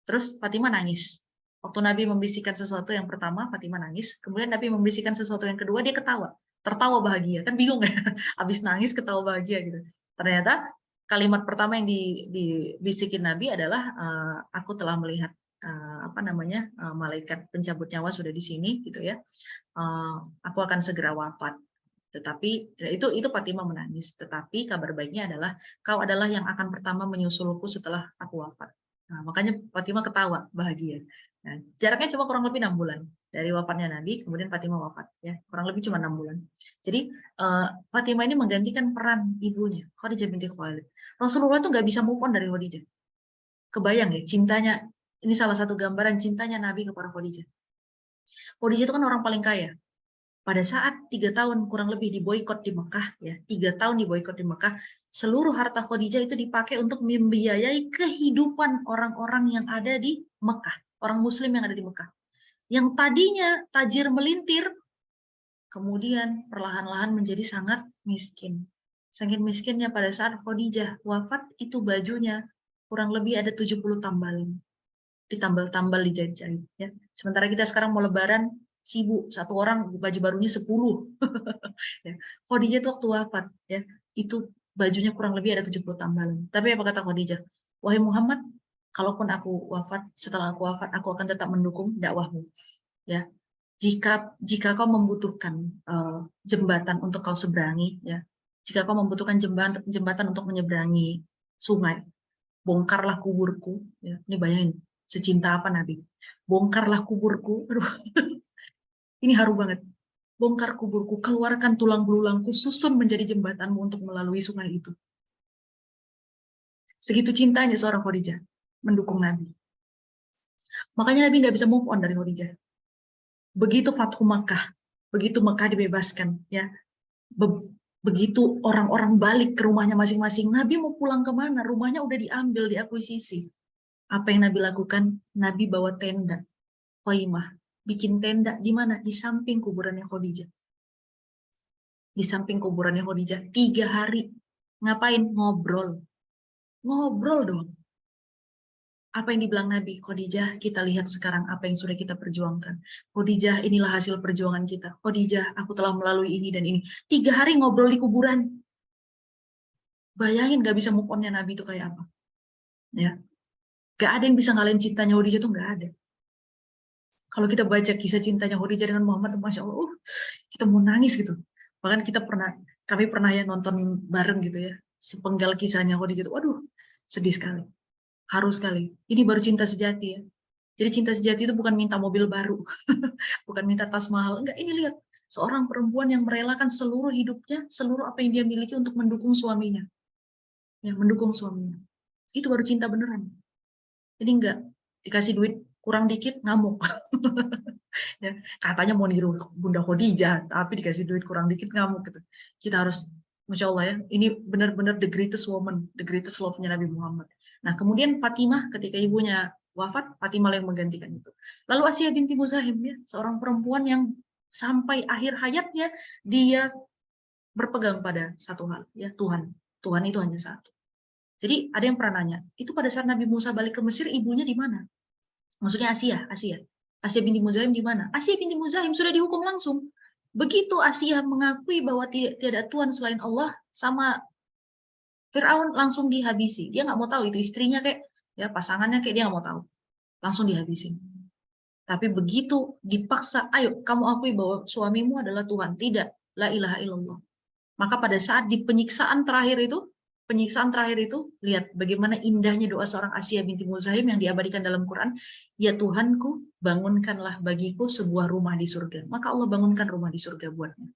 Terus Fatimah nangis. Waktu Nabi membisikkan sesuatu yang pertama, Fatimah nangis. Kemudian Nabi membisikkan sesuatu yang kedua, dia ketawa. Tertawa bahagia. Kan bingung ya? Habis nangis ketawa bahagia gitu. Ternyata kalimat pertama yang dibisikin Nabi adalah aku telah melihat apa namanya malaikat pencabut nyawa sudah di sini gitu ya. Aku akan segera wafat. Tetapi ya itu Fatimah menangis. Tetapi kabar baiknya adalah kau adalah yang akan pertama menyusulku setelah aku wafat. Nah, makanya Fatimah ketawa bahagia. Nah, jaraknya cuma kurang lebih 6 bulan dari wafatnya Nabi, kemudian Fatimah wafat ya, kurang lebih cuma 6 bulan. Jadi Fatimah ini menggantikan peran ibunya, Khadijah binti Khuwailid. Rasulullah itu nggak bisa move on dari Khadijah. Kebayang ya cintanya, ini salah satu gambaran cintanya Nabi kepada Khadijah. Khadijah itu kan orang paling kaya. Pada saat 3 tahun kurang lebih diboikot di Mekah, ya 3 tahun diboikot di Mekah, seluruh harta Khadijah itu dipakai untuk membiayai kehidupan orang-orang yang ada di Mekah, orang Muslim yang ada di Mekah. Yang tadinya tajir melintir, kemudian perlahan-lahan menjadi sangat miskin. Saking miskinnya pada saat Khadijah wafat, itu bajunya kurang lebih ada 70 tambalan. Ditambal-tambal dijahit-jahit. Ya. Sementara kita sekarang mau lebaran, sibuk, satu orang baju barunya 10. Ya. Khadijah itu waktu wafat, ya, itu bajunya kurang lebih ada 70 tambalan. Tapi apa kata Khadijah? Wahai Muhammad, kalaupun aku wafat, setelah aku wafat, aku akan tetap mendukung dakwahmu. Ya, jika kau membutuhkan jembatan untuk kau seberangi, ya, jika kau membutuhkan jembatan untuk menyeberangi sungai, bongkarlah kuburku. Ya, ini bayangin, secinta apa Nabi? Bongkarlah kuburku. Aduh, ini haru banget. Bongkar kuburku, keluarkan tulang belulangku, susun menjadi jembatanmu untuk melalui sungai itu. Segitu cintanya seorang Khadijah mendukung Nabi. Makanya Nabi nggak bisa move on dari Khadijah. Begitu Fathu Makkah, begitu Makkah dibebaskan, ya, begitu orang-orang balik ke rumahnya masing-masing, Nabi mau pulang kemana? Rumahnya udah diambil, diakuisisi. Apa yang Nabi lakukan? Nabi bawa tenda, khaimah, bikin tenda di mana? Di samping kuburannya Khadijah. Di samping kuburannya Khadijah 3 hari. Ngapain? Ngobrol. Ngobrol dong. Apa yang dibilang Nabi? Khadijah, kita lihat sekarang apa yang sudah kita perjuangkan. Khadijah, inilah hasil perjuangan kita. Khadijah, aku telah melalui ini dan ini. 3 hari ngobrol di kuburan. Bayangin gak bisa move on-nya Nabi itu kayak apa. Ya. Gak ada yang bisa ngalahin cintanya Khadijah itu gak ada. Kalau kita baca kisah cintanya Khadijah dengan Muhammad, Masya Allah, kita mau nangis gitu. Bahkan kami pernah ya nonton bareng gitu ya. sepenggal kisahnya Khadijah itu, waduh, sedih sekali. Haru sekali. Ini baru cinta sejati ya. Jadi cinta sejati itu bukan minta mobil baru, bukan minta tas mahal. Enggak, ini lihat. Seorang perempuan yang merelakan seluruh hidupnya, seluruh apa yang dia miliki untuk mendukung suaminya. Ya, mendukung suaminya. Itu baru cinta beneran. Jadi enggak dikasih duit kurang dikit ngamuk. Ya, katanya mau niru Bunda Khadijah, tapi dikasih duit kurang dikit ngamuk gitu. Kita harus, Masya Allah ya, ini benar-benar the greatest woman, the greatest love-nya Nabi Muhammad. Nah, kemudian Fatimah ketika ibunya wafat, Fatimah yang menggantikan itu. Lalu Asiyah binti Muzahim ya, seorang perempuan yang sampai akhir hayatnya dia berpegang pada satu hal, ya Tuhan. Tuhan itu hanya satu. Jadi ada yang pernah nanya, itu pada saat Nabi Musa balik ke Mesir, ibunya di mana? Maksudnya Asiyah binti Muzahim di mana? Asiyah binti Muzahim sudah dihukum langsung. Begitu Asiyah mengakui bahwa tidak ada Tuhan selain Allah, sama Fir'aun langsung dihabisi. Dia nggak mau tahu itu istrinya kayak, ya pasangannya kayak dia nggak mau tahu. Langsung dihabisin. Tapi begitu dipaksa, ayo kamu akui bahwa suamimu adalah Tuhan. Tidak, la ilaha illallah. Maka pada saat di penyiksaan terakhir itu, lihat bagaimana indahnya doa seorang Asiyah binti Muzahim yang diabadikan dalam Quran. Ya Tuhanku, bangunkanlah bagiku sebuah rumah di surga. Maka Allah bangunkan rumah di surga buatnya.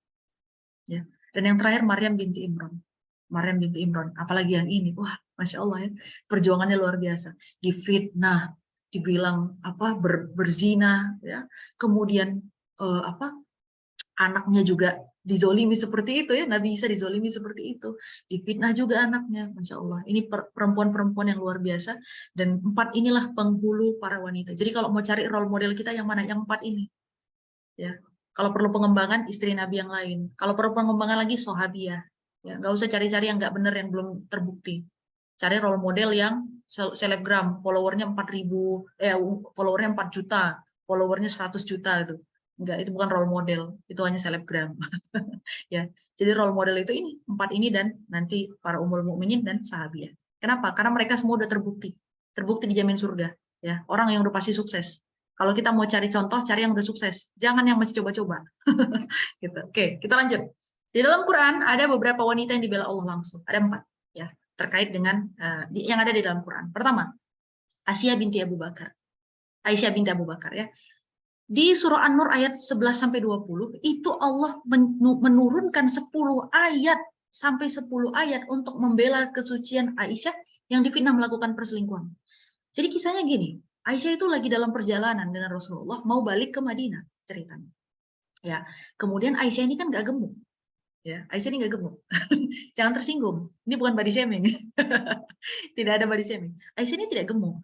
Ya. Dan yang terakhir Maryam binti Imran. Apalagi yang ini, wah, Masya Allah ya, perjuangannya luar biasa. Difitnah, dibilang apa berzina, ya, kemudian anaknya juga dizolimi seperti itu ya, Nabi Isa dizolimi seperti itu, difitnah juga anaknya, Masya Allah. Ini perempuan-perempuan yang luar biasa, dan 4 inilah penghulu para wanita. Jadi kalau mau cari role model kita yang mana? Yang 4 ini. Ya, kalau perlu pengembangan istri Nabi yang lain, kalau perlu pengembangan lagi Sahabiah. Ya, nggak usah cari-cari yang nggak benar yang belum terbukti. Cari role model yang selebgram, followernya 4.000, followernya 4 juta, followernya 100 juta itu. Enggak, itu bukan role model, itu hanya selebgram. Ya, jadi role model itu ini 4 ini dan nanti para ummul mukminin dan Sahabiah. Kenapa? Karena mereka semua udah terbukti dijamin surga. Ya, orang yang udah pasti sukses. Kalau kita mau cari contoh, cari yang udah sukses, jangan yang masih coba-coba. Gitu. Oke, kita lanjut. Di dalam Quran ada beberapa wanita yang dibela Allah langsung. Ada 4 ya, terkait dengan yang ada di dalam Quran. Pertama, Aisyah binti Abu Bakar ya. Di surah An-Nur ayat 11 sampai 20 itu Allah menurunkan 10 ayat sampai 10 ayat untuk membela kesucian Aisyah yang difitnah melakukan perselingkuhan. Jadi kisahnya gini, Aisyah itu lagi dalam perjalanan dengan Rasulullah mau balik ke Madinah ceritanya. Ya, kemudian Aisyah ini kan nggak gemuk. Ya, Aisyah ini nggak gemuk. Jangan tersinggung. Ini bukan body shaming. Tidak ada body shaming. Aisyah ini tidak gemuk.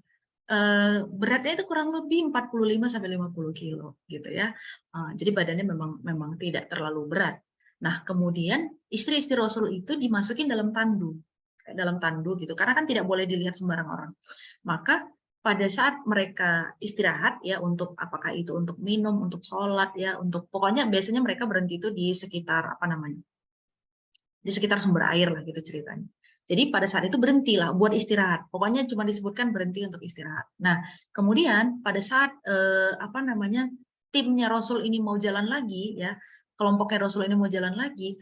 Beratnya itu kurang lebih 45 sampai 50 kilo gitu ya. Jadi badannya memang tidak terlalu berat. Nah, kemudian istri-istri Rasul itu dimasukin dalam tandu gitu. Karena kan tidak boleh dilihat sembarang orang. Maka pada saat mereka istirahat ya, untuk apakah itu untuk minum, untuk sholat ya, untuk pokoknya biasanya mereka berhenti itu di sekitar di sekitar sumber air lah gitu ceritanya. Jadi pada saat itu berhentilah buat istirahat. Pokoknya cuma disebutkan berhenti untuk istirahat. Nah, kemudian pada saat timnya Rasul ini mau jalan lagi ya, kelompoknya Rasul ini mau jalan lagi,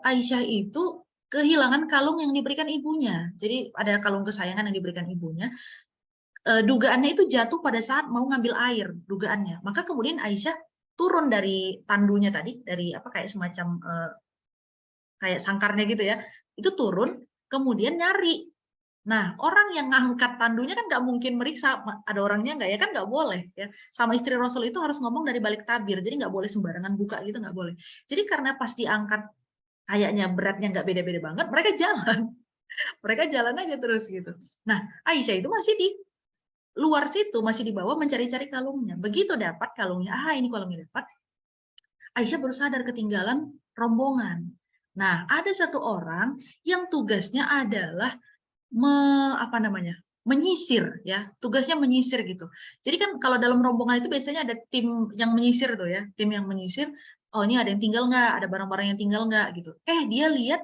Aisyah itu kehilangan kalung yang diberikan ibunya. Jadi ada kalung kesayangan yang diberikan ibunya. Dugaannya itu jatuh pada saat mau ngambil air, dugaannya. Maka kemudian Aisyah turun dari tandunya tadi, dari kayak semacam kayak sangkarnya gitu ya, itu turun, kemudian nyari. Nah, orang yang ngangkat tandunya kan nggak mungkin meriksa ada orangnya nggak ya, kan nggak boleh ya. Sama istri Rasul itu harus ngomong dari balik tabir, jadi nggak boleh sembarangan buka gitu, nggak boleh. Jadi karena pas diangkat kayaknya beratnya nggak beda-beda banget, mereka jalan aja terus gitu. Nah, Aisyah itu masih di luar situ, masih di bawah mencari-cari kalungnya. Begitu dapat kalungnya, ini kalungnya dapat. Aisyah baru sadar ketinggalan rombongan. Nah, ada satu orang yang tugasnya adalah menyisir ya, tugasnya menyisir gitu. Jadi kan kalau dalam rombongan itu biasanya ada tim yang menyisir tuh ya, tim yang menyisir. Oh, ini ada yang tinggal nggak, ada barang-barang yang tinggal nggak gitu. Dia lihat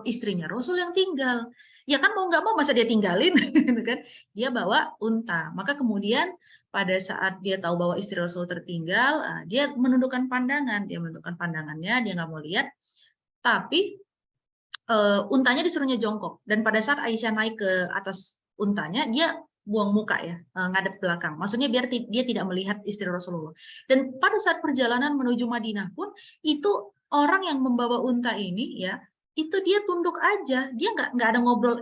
istrinya Rasul yang tinggal. Ya kan mau nggak mau masa dia tinggalin gitu kan. Dia bawa unta. Maka kemudian pada saat dia tahu bahwa istri Rasul tertinggal, dia menundukkan pandangan, dia menundukkan pandangannya, dia nggak mau lihat. Tapi untanya disuruhnya jongkok, dan pada saat Aisyah naik ke atas untanya, dia buang muka ya, ngadep belakang. Maksudnya biar dia tidak melihat istri Rasulullah. Dan pada saat perjalanan menuju Madinah pun, itu orang yang membawa unta ini ya, itu dia tunduk aja, dia nggak ada ngobrol,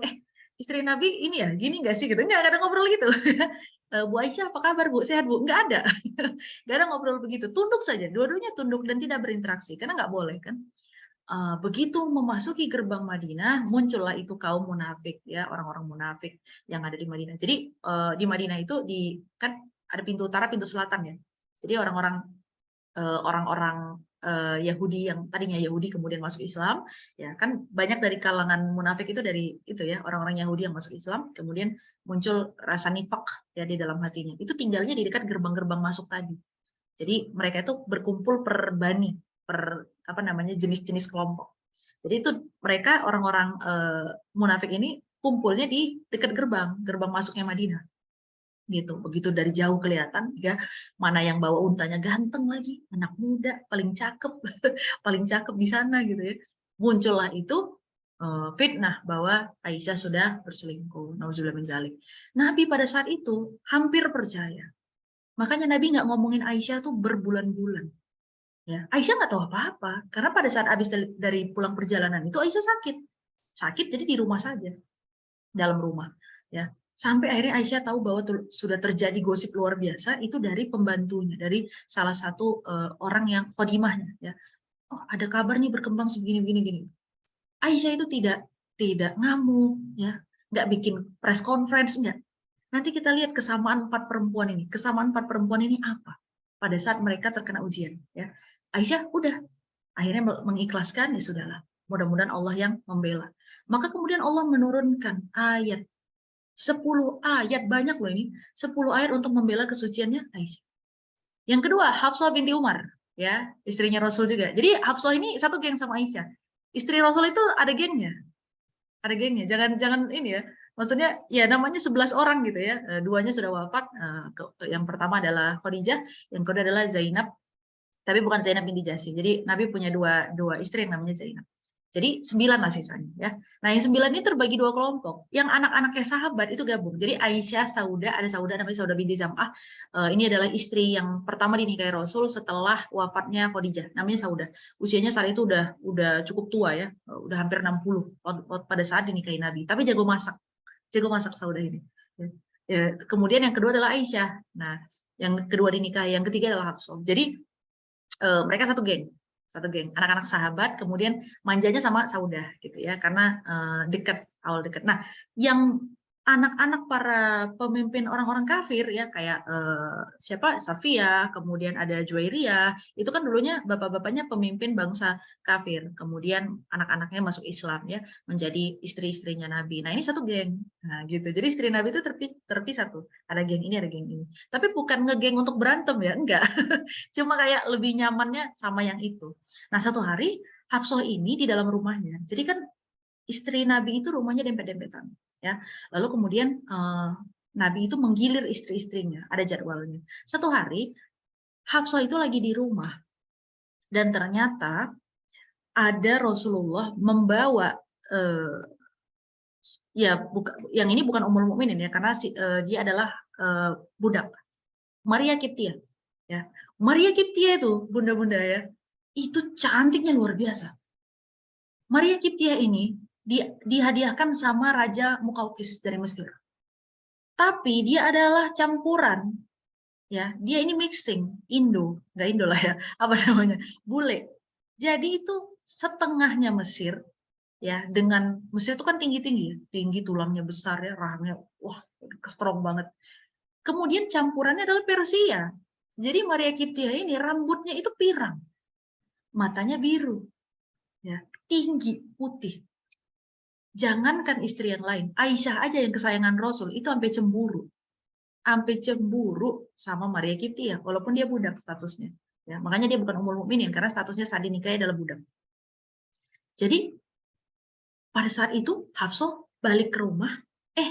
istri Nabi ini ya, gini nggak sih gitu, nggak ada ngobrol gitu. Bu Aisyah apa kabar Bu, sehat Bu? Nggak ada, nggak ada ngobrol begitu, tunduk saja, dua-duanya tunduk dan tidak berinteraksi, karena nggak boleh kan. Begitu memasuki gerbang Madinah, muncullah itu kaum munafik ya, orang-orang munafik yang ada di Madinah. Jadi di Madinah itu kan ada pintu utara, pintu selatan ya. Jadi orang-orang Yahudi yang tadinya Yahudi kemudian masuk Islam, ya kan banyak dari kalangan munafik itu dari itu ya, orang-orang Yahudi yang masuk Islam, kemudian muncul rasa nifak ya di dalam hatinya. Itu tinggalnya di dekat gerbang-gerbang masuk tadi. Jadi mereka itu berkumpul per bani, per apa namanya, jenis-jenis kelompok. Jadi itu mereka orang-orang munafik ini kumpulnya di dekat gerbang masuknya Madinah. Gitu. Begitu dari jauh kelihatan ya, mana yang bawa untanya ganteng lagi, anak muda, paling cakep, paling cakep di sana gitu ya. Muncullah itu fitnah bahwa Aisyah sudah berselingkuh. Nauzubillah min dzalik. Nabi pada saat itu hampir percaya. Makanya Nabi nggak ngomongin Aisyah tuh berbulan-bulan. Ya, Aisyah nggak tahu apa-apa, karena pada saat habis dari pulang perjalanan itu Aisyah sakit jadi di rumah saja, dalam rumah. Ya, sampai akhirnya Aisyah tahu bahwa sudah terjadi gosip luar biasa itu dari pembantunya, dari salah satu orang yang khodimahnya. Ya, oh ada kabar nih berkembang sebegini gini. Aisyah itu tidak ngamuk, ya, nggak bikin press conference, enggak. Nanti kita lihat kesamaan empat perempuan ini. Kesamaan empat perempuan ini apa? Pada saat mereka terkena ujian. Ya, Aisyah udah akhirnya mengikhlaskan, ya sudahlah. Mudah-mudahan Allah yang membela. Maka kemudian Allah menurunkan ayat 10 ayat, banyak loh ini, 10 ayat untuk membela kesuciannya Aisyah. Yang kedua, Hafsah binti Umar, ya, istrinya Rasul juga. Jadi Hafsah ini satu geng sama Aisyah. Istri Rasul itu ada gengnya. Ada gengnya, jangan ini ya. Maksudnya ya namanya 11 orang gitu ya. Duanya sudah wafat. Yang pertama adalah Khadijah, yang kedua adalah Zainab. Tapi bukan Zainab binti Jahsy. Jadi Nabi punya dua istri yang namanya Zainab. Jadi 9 lah sisanya ya. Nah, yang 9 ini terbagi 2 kelompok. Yang anak-anaknya sahabat itu gabung. Jadi Aisyah, Saudah, ada Saudah namanya Saudah binti Zam'ah. Ini adalah istri yang pertama dinikahi Rasul setelah wafatnya Khadijah. Namanya Saudah. Usianya saat itu udah cukup tua ya. Udah hampir 60 pada saat dinikahi Nabi. Tapi jago masak. Jago masak Saudah ini. Ya, kemudian yang kedua adalah Aisyah. Nah, yang kedua dinikahi, yang ketiga adalah Hafsah. Jadi mereka satu geng anak-anak sahabat, kemudian manjanya sama Saudah gitu ya, karena awal dekat. Nah, yang anak-anak para pemimpin orang-orang kafir ya, kayak siapa, Safiyah, kemudian ada Juwairiyah, itu kan dulunya bapak-bapaknya pemimpin bangsa kafir, kemudian anak-anaknya masuk Islam ya, menjadi istri-istrinya Nabi. Nah, ini satu geng. Nah, gitu. Jadi istri Nabi itu terpisah tuh, ada geng ini, ada geng ini. Tapi bukan ngegeng untuk berantem ya, enggak. Cuma kayak lebih nyamannya sama yang itu. Nah, satu hari Hafsah ini di dalam rumahnya. Jadi kan istri Nabi itu rumahnya dempet-dempetan, ya. Lalu kemudian Nabi itu menggilir istri-istrinya, ada jadwalnya. Satu hari Hafsah itu lagi di rumah dan ternyata ada Rasulullah membawa yang ini bukan Ummul Mukminin ya, karena dia adalah budak, Maria Kiptiah, ya. Maria Kiptiah itu bunda-bunda ya, itu cantiknya luar biasa. Maria Kiptiah ini dihadiahkan sama Raja Mukaukis dari Mesir. Tapi dia adalah campuran, ya. Dia ini mixing nggak Indo lah ya, apa namanya, bule. Jadi itu setengahnya Mesir, ya. Dengan Mesir itu kan tinggi-tinggi, tinggi, tulangnya besar ya, rahangnya, wah, strong banget. Kemudian campurannya adalah Persia. Jadi Maria Kiptiah ini rambutnya itu pirang, matanya biru, ya, tinggi, putih. Jangankan istri yang lain, Aisyah aja yang kesayangan Rasul itu sampai cemburu sama Maria Kiptiah, walaupun dia budak statusnya. Ya, makanya dia bukan Ummul Mukminin karena statusnya saat dinikahi adalah budak. Jadi pada saat itu Hafsah balik ke rumah,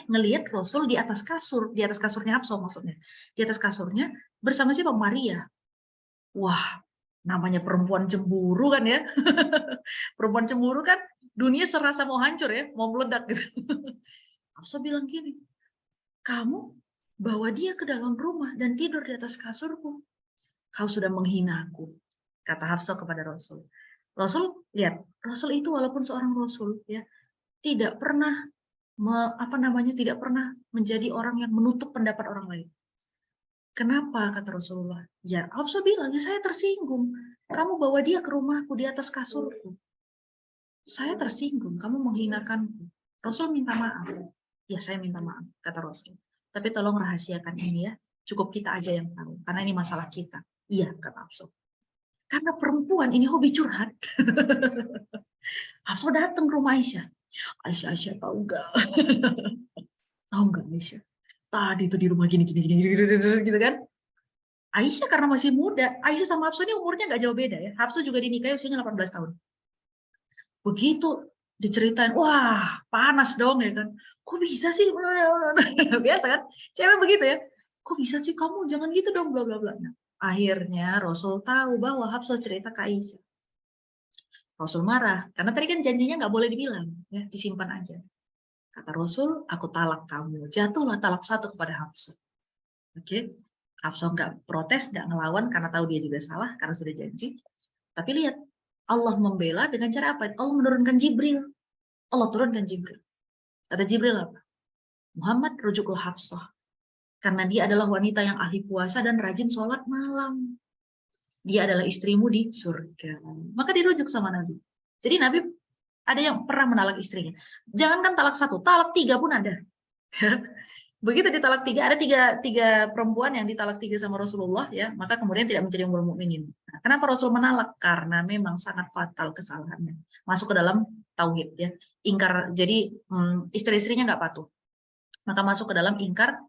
ngelihat Rasul di atas kasurnya Hafsah maksudnya, di atas kasurnya bersama siapa? Maria. Wah, namanya perempuan cemburu kan ya. Perempuan cemburu kan Dunia serasa mau hancur ya, mau meledak gitu. Hafsah bilang gini, kamu bawa dia ke dalam rumah dan tidur di atas kasurku. Kau sudah menghina aku, kata Hafsah kepada Rasul. Rasul, lihat, Rasul itu walaupun seorang Rasul, ya, tidak pernah tidak pernah menjadi orang yang menutup pendapat orang lain. Kenapa, kata Rasulullah? Ya, Hafsah bilang, ya saya tersinggung. Kamu bawa dia ke rumahku di atas kasurku. Saya tersinggung, kamu menghinakanku. Rasul minta maaf. Ya, saya minta maaf, kata Rasul. Tapi tolong rahasiakan ini ya. Cukup kita aja yang tahu, karena ini masalah kita. Iya, kata Hafsah. Karena perempuan ini hobi curhat. Hafsah datang ke rumah Aisyah. Aisyah tahu nggak? Tahu nggak Aisyah? Tadi tuh di rumah gini gitu kan? Aisyah karena masih muda, Aisyah sama Hafsah ini umurnya nggak jauh beda ya. Hafsah juga dinikahi usianya 18 tahun. Begitu diceritain, wah panas dong ya kan. Kok bisa sih? Biasa kan? Cewek begitu ya. Kok bisa sih kamu? Jangan gitu dong, bla bla bla. Nah, akhirnya Rasul tahu bahwa Hafsah cerita ke Aisyah. Rasul marah, karena tadi kan janjinya nggak boleh dibilang, ya disimpan aja. Kata Rasul, aku talak kamu. Jatuhlah talak satu kepada Hafsah. Oke, Hafsah nggak protes, nggak ngelawan karena tahu dia juga salah karena sudah janji. Tapi lihat, Allah membela dengan cara apa? Allah menurunkan Jibril. Allah turunkan Jibril. Kata Jibril apa? Muhammad, rujuklah Hafsah. Karena dia adalah wanita yang ahli puasa dan rajin sholat malam. Dia adalah istrimu di surga. Maka dirujuk sama Nabi. Jadi Nabi ada yang pernah menalak istrinya. Jangankan talak satu, talak tiga pun ada. Begitu ditalak tiga, ada tiga perempuan yang ditalak tiga sama Rasulullah, ya, maka kemudian tidak menjadi ummul mukminin. Nah, kenapa Rasul menalak? Karena memang sangat fatal kesalahannya. Masuk ke dalam tauhid, ya, ingkar. Jadi istri-istrinya nggak patuh, maka masuk ke dalam ingkar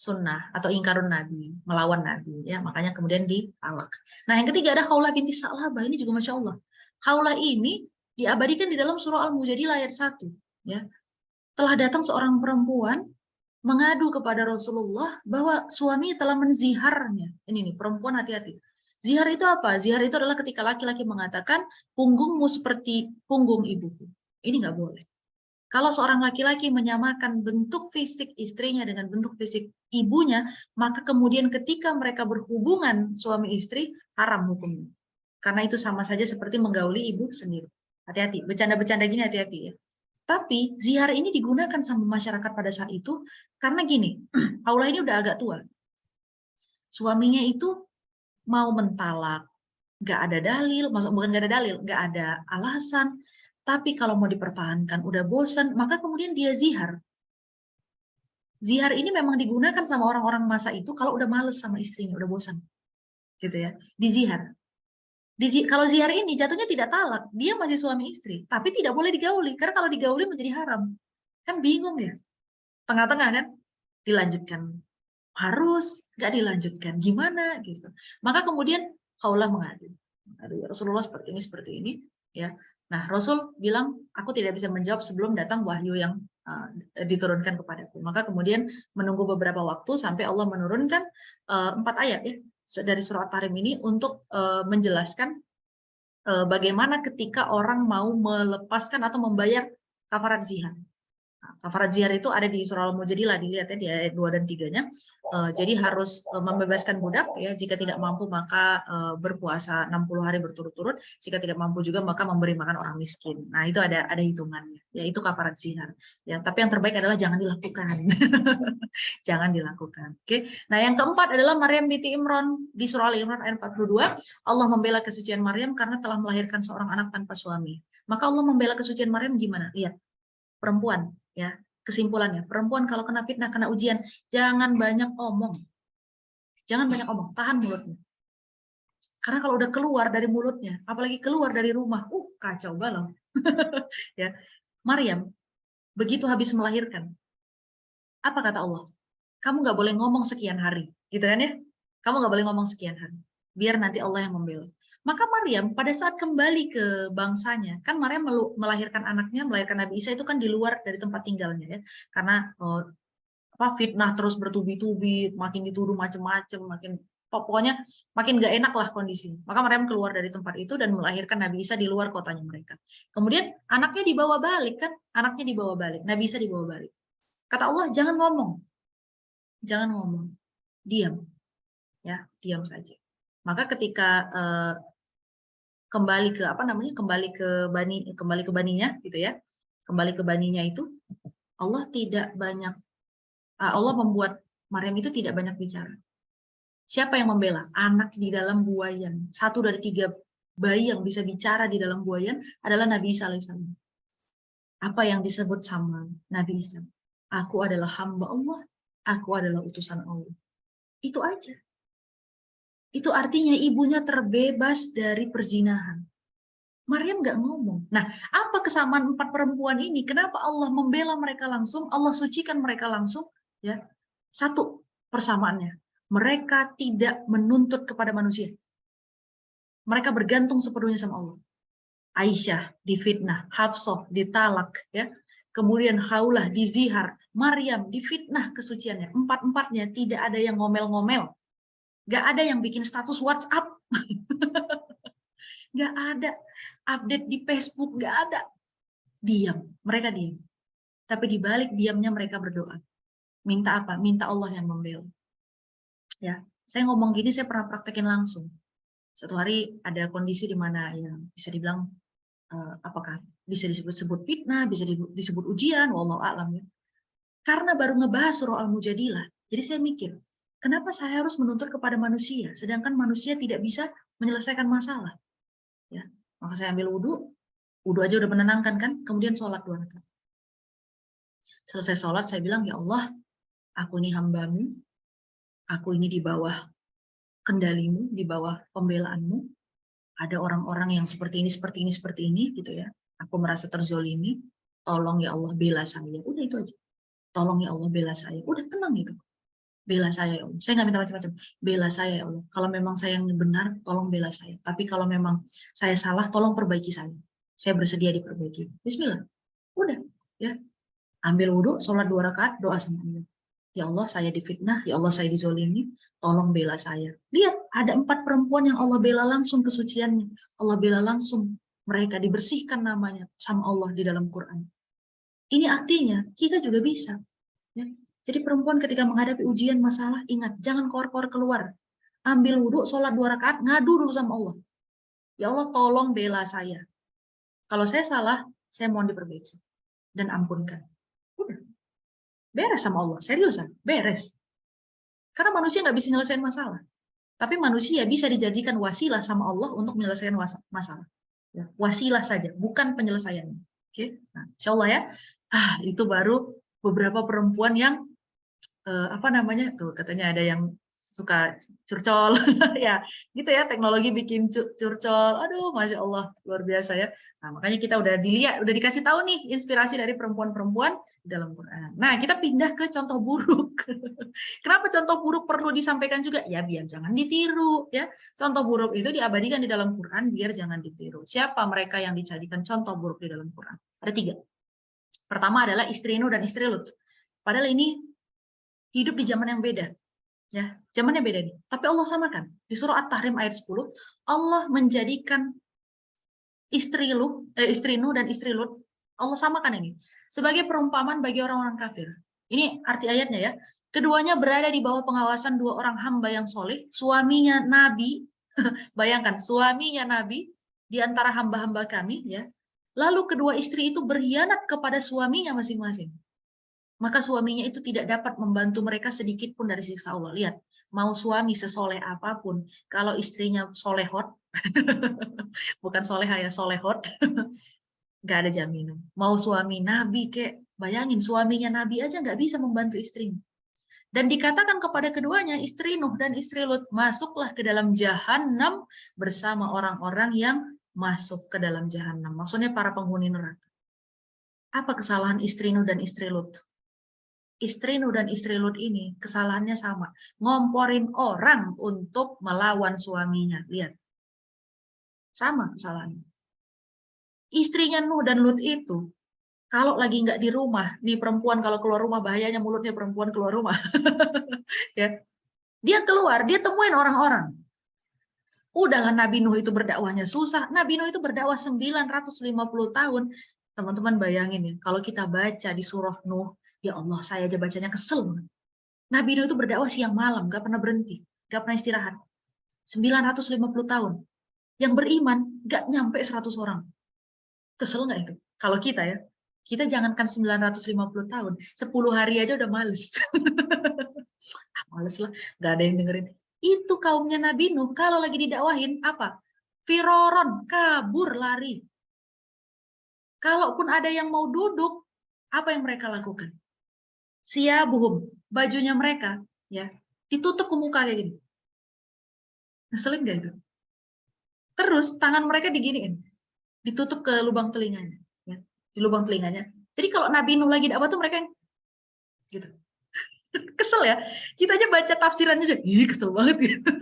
sunnah atau ingkarun Nabi, melawan Nabi, ya, makanya kemudian ditalak. Nah, yang ketiga ada Khawlah binti Sa'labah. Ini juga masya Allah. Khawlah ini diabadikan di dalam surah Al-Mujadilah ayat 1. Ya. Telah datang seorang perempuan mengadu kepada Rasulullah bahwa suami telah menziharnya. Ini nih, perempuan hati-hati. Zihar itu apa? Zihar itu adalah ketika laki-laki mengatakan, punggungmu seperti punggung ibuku. Ini nggak boleh. Kalau seorang laki-laki menyamakan bentuk fisik istrinya dengan bentuk fisik ibunya, maka kemudian ketika mereka berhubungan suami istri, haram hukumnya. Karena itu sama saja seperti menggauli ibu sendiri. Hati-hati, bercanda-bercanda gini hati-hati ya. Tapi zihar ini digunakan sama masyarakat pada saat itu karena gini, Paula ini udah agak tua. Suaminya itu mau mentalak, nggak ada dalil, bukan nggak ada dalil, nggak ada alasan. Tapi kalau mau dipertahankan udah bosan, maka kemudian dia zihar. Zihar ini memang digunakan sama orang-orang masa itu kalau udah males sama istrinya, udah bosan. Gitu ya, dizihar. Kalau zihar ini jatuhnya tidak talak, dia masih suami istri, tapi tidak boleh digauli, karena kalau digauli menjadi haram. Kan bingung ya, tengah-tengah kan, dilanjutkan harus, nggak dilanjutkan, gimana gitu. Maka kemudian Khawlah mengadu, ya Rasulullah seperti ini, ya. Nah Rasul bilang, aku tidak bisa menjawab sebelum datang wahyu yang diturunkan kepadaku. Maka kemudian menunggu beberapa waktu sampai Allah menurunkan 4 ayat ya dari surah At-Tahrim ini untuk menjelaskan bagaimana ketika orang mau melepaskan atau membayar kafarat zihar. Nah, kafarat zihar itu ada di surah Al-Mujadilah, dilihat ya di ayat 2 dan 3-nya. Jadi harus membebaskan budak ya, jika tidak mampu maka berpuasa 60 hari berturut-turut, jika tidak mampu juga maka memberi makan orang miskin. Nah, itu ada hitungannya. Ya, itu kafarat zihar. Ya, tapi yang terbaik adalah jangan dilakukan. Jangan dilakukan. Oke. Nah, yang keempat adalah Maryam binti Imran di surah Al-Imran ayat 42. Allah membela kesucian Maryam karena telah melahirkan seorang anak tanpa suami. Maka Allah membela kesucian Maryam gimana? Lihat. Perempuan, ya, kesimpulannya, perempuan kalau kena fitnah, kena ujian, jangan banyak omong. Jangan banyak omong, tahan mulutnya. Karena kalau udah keluar dari mulutnya, apalagi keluar dari rumah, kacau balau. Ya. Maryam, begitu habis melahirkan, apa kata Allah? Kamu nggak boleh ngomong sekian hari, gitu kan ya? Kamu nggak boleh ngomong sekian hari, biar nanti Allah yang membela. Maka Maryam pada saat kembali ke bangsanya, kan Maryam melahirkan anaknya, melahirkan Nabi Isa itu kan di luar dari tempat tinggalnya ya, karena fitnah terus bertubi-tubi, makin dituduh macam-macam, makin Pokoknya makin nggak enak lah kondisinya. Maka Maryam keluar dari tempat itu dan melahirkan Nabi Isa di luar kotanya mereka. Kemudian anaknya dibawa balik kan, anaknya dibawa balik, Nabi Isa dibawa balik. Kata Allah, jangan ngomong, diam, ya, diam saja. Maka ketika kembali ke apa namanya, kembali ke baninya, gitu ya, kembali ke baninya itu, Allah tidak banyak, Allah membuat Maryam itu tidak banyak bicara. Siapa yang membela? Anak di dalam buayan. 1 dari 3 bayi yang bisa bicara di dalam buayan adalah Nabi Isa alaihissalam. Apa yang disebut sama Nabi Isa? Aku adalah hamba Allah, aku adalah utusan Allah. Itu aja. Itu artinya ibunya terbebas dari perzinahan. Maryam nggak ngomong. Nah, apa kesamaan 4 perempuan ini? Kenapa Allah membela mereka langsung? Allah sucikan mereka langsung? Ya, satu persamaannya. Mereka tidak menuntut kepada manusia. Mereka bergantung sepenuhnya sama Allah. Aisyah difitnah, Hafsah ditalak, ya. Kemudian Khaulah dizihar, Maryam difitnah kesuciannya. 4-4-nya tidak ada yang ngomel-ngomel. Nggak ada yang bikin status WhatsApp. Nggak ada. Update di Facebook, nggak ada. Diam, mereka diam. Tapi di balik diamnya mereka berdoa. Minta apa? Minta Allah yang membela. Ya, saya ngomong gini saya pernah praktekin langsung. Satu hari ada kondisi di mana yang bisa dibilang apakah bisa disebut-sebut fitnah, bisa disebut ujian, wallahu a'lam ya. Karena baru ngebahas surah Al-Mujadilah. Jadi saya mikir, kenapa saya harus menuntut kepada manusia sedangkan manusia tidak bisa menyelesaikan masalah? Ya, maka saya ambil wudhu aja udah menenangkan kan, kemudian sholat 2 rakaat. Selesai sholat saya bilang, ya Allah, aku ini hambamu, aku ini di bawah kendalimu, di bawah pembelaanmu. Ada orang-orang yang seperti ini, gitu ya. Aku merasa terzolimi, tolong ya Allah bela saya. Udah itu aja. Tolong ya Allah bela saya. Udah tenang itu. Bela saya ya Allah. Saya nggak minta macam-macam. Bela saya ya Allah. Kalau memang saya yang benar, tolong bela saya. Tapi kalau memang saya salah, tolong perbaiki saya. Saya bersedia diperbaiki. Bismillah. Udah. Ya. Ambil wudhu, sholat 2 rakaat, doa sama Allah. Ya Allah, saya difitnah, ya Allah, saya dizolimi, tolong bela saya. Lihat, ada 4 perempuan yang Allah bela langsung kesuciannya. Allah bela langsung mereka, dibersihkan namanya sama Allah di dalam Quran. Ini artinya, kita juga bisa. Ya. Jadi perempuan ketika menghadapi ujian masalah, ingat, jangan keluar. Ambil wudhu, sholat 2 rakaat, ngadu dulu sama Allah. Ya Allah, tolong bela saya. Kalau saya salah, saya mohon diperbaiki. Dan ampunkan. Udah. Beres sama Allah, seriusan, beres. Karena manusia nggak bisa nyelesain masalah. Tapi manusia bisa dijadikan wasilah sama Allah untuk menyelesaikan masalah. Ya, wasilah saja, bukan penyelesaiannya. Oke, nah, insya Allah ya. Itu baru beberapa perempuan yang apa namanya tuh katanya ada yang suka curcol, ya gitu ya, teknologi bikin curcol. Aduh, masya Allah, luar biasa ya. Nah, makanya kita udah dikasih tahu nih inspirasi dari perempuan-perempuan dalam Quran. Nah, kita pindah ke contoh buruk. Kenapa contoh buruk perlu disampaikan juga? Ya biar jangan ditiru ya. Contoh buruk itu diabadikan di dalam Quran biar jangan ditiru. Siapa mereka yang dijadikan contoh buruk di dalam Quran? Ada 3. Pertama adalah istri Nuh dan istri Lut. Padahal ini hidup di zaman yang beda. Ya, zamannya beda nih. Tapi Allah samakan. Di surah At-Tahrim ayat 10, Allah menjadikan istri Nuh dan istri Lut, Allah samakan ini sebagai perumpamaan bagi orang-orang kafir. Ini arti ayatnya ya. Keduanya berada di bawah pengawasan 2 orang hamba yang soleh, suaminya Nabi, bayangkan suaminya Nabi di antara hamba-hamba kami ya. Lalu kedua istri itu berkhianat kepada suaminya masing-masing. Maka suaminya itu tidak dapat membantu mereka sedikit pun dari siksa Allah. Lihat, mau suami sesoleh apapun, kalau istrinya solehot, bukan soleha ya, solehot, nggak ada jaminan. Mau suami Nabi kek, bayangin suaminya Nabi aja nggak bisa membantu istrinya. Dan dikatakan kepada keduanya, istri Nuh dan istri Lut, masuklah ke dalam jahanam bersama orang-orang yang masuk ke dalam jahanam. Maksudnya para penghuni neraka. Apa kesalahan istri Nuh dan istri Lut? Istri Nuh dan istri Lut ini kesalahannya sama. Ngomporin orang untuk melawan suaminya. Lihat. Sama kesalahannya. Istrinya Nuh dan Lut itu, kalau lagi nggak di rumah, nih perempuan kalau keluar rumah, bahayanya mulutnya perempuan keluar rumah. Ya. Dia keluar, dia temuin orang-orang. Udahlah Nabi Nuh itu berdakwahnya susah. Nabi Nuh itu berdakwah 950 tahun. Teman-teman bayangin ya, kalau kita baca di surah Nuh, ya Allah, saya aja bacanya kesel. Nabi Nuh itu berdakwah siang malam, gak pernah berhenti, gak pernah istirahat. 950 tahun. Yang beriman gak nyampe 100 orang. Kesel nggak itu? Kalau kita ya, kita jangankan 950 tahun, 10 hari aja udah males. Males lah, gak ada yang dengerin. Itu kaumnya Nabi Nuh, kalau lagi didakwahin, apa? Firoron, kabur, lari. Kalaupun ada yang mau duduk, apa yang mereka lakukan? Siabuhum, bajunya mereka, ya, ditutup ke muka kayak gini. Ngeselin gak itu? Terus tangan mereka diginiin, ditutup ke lubang telinganya, ya, di lubang telinganya. Jadi kalau Nabi Nuh lagi dakwah tuh mereka yang gitu. Kesel ya. Kita aja baca tafsirannya aja, ih kesel banget gitu.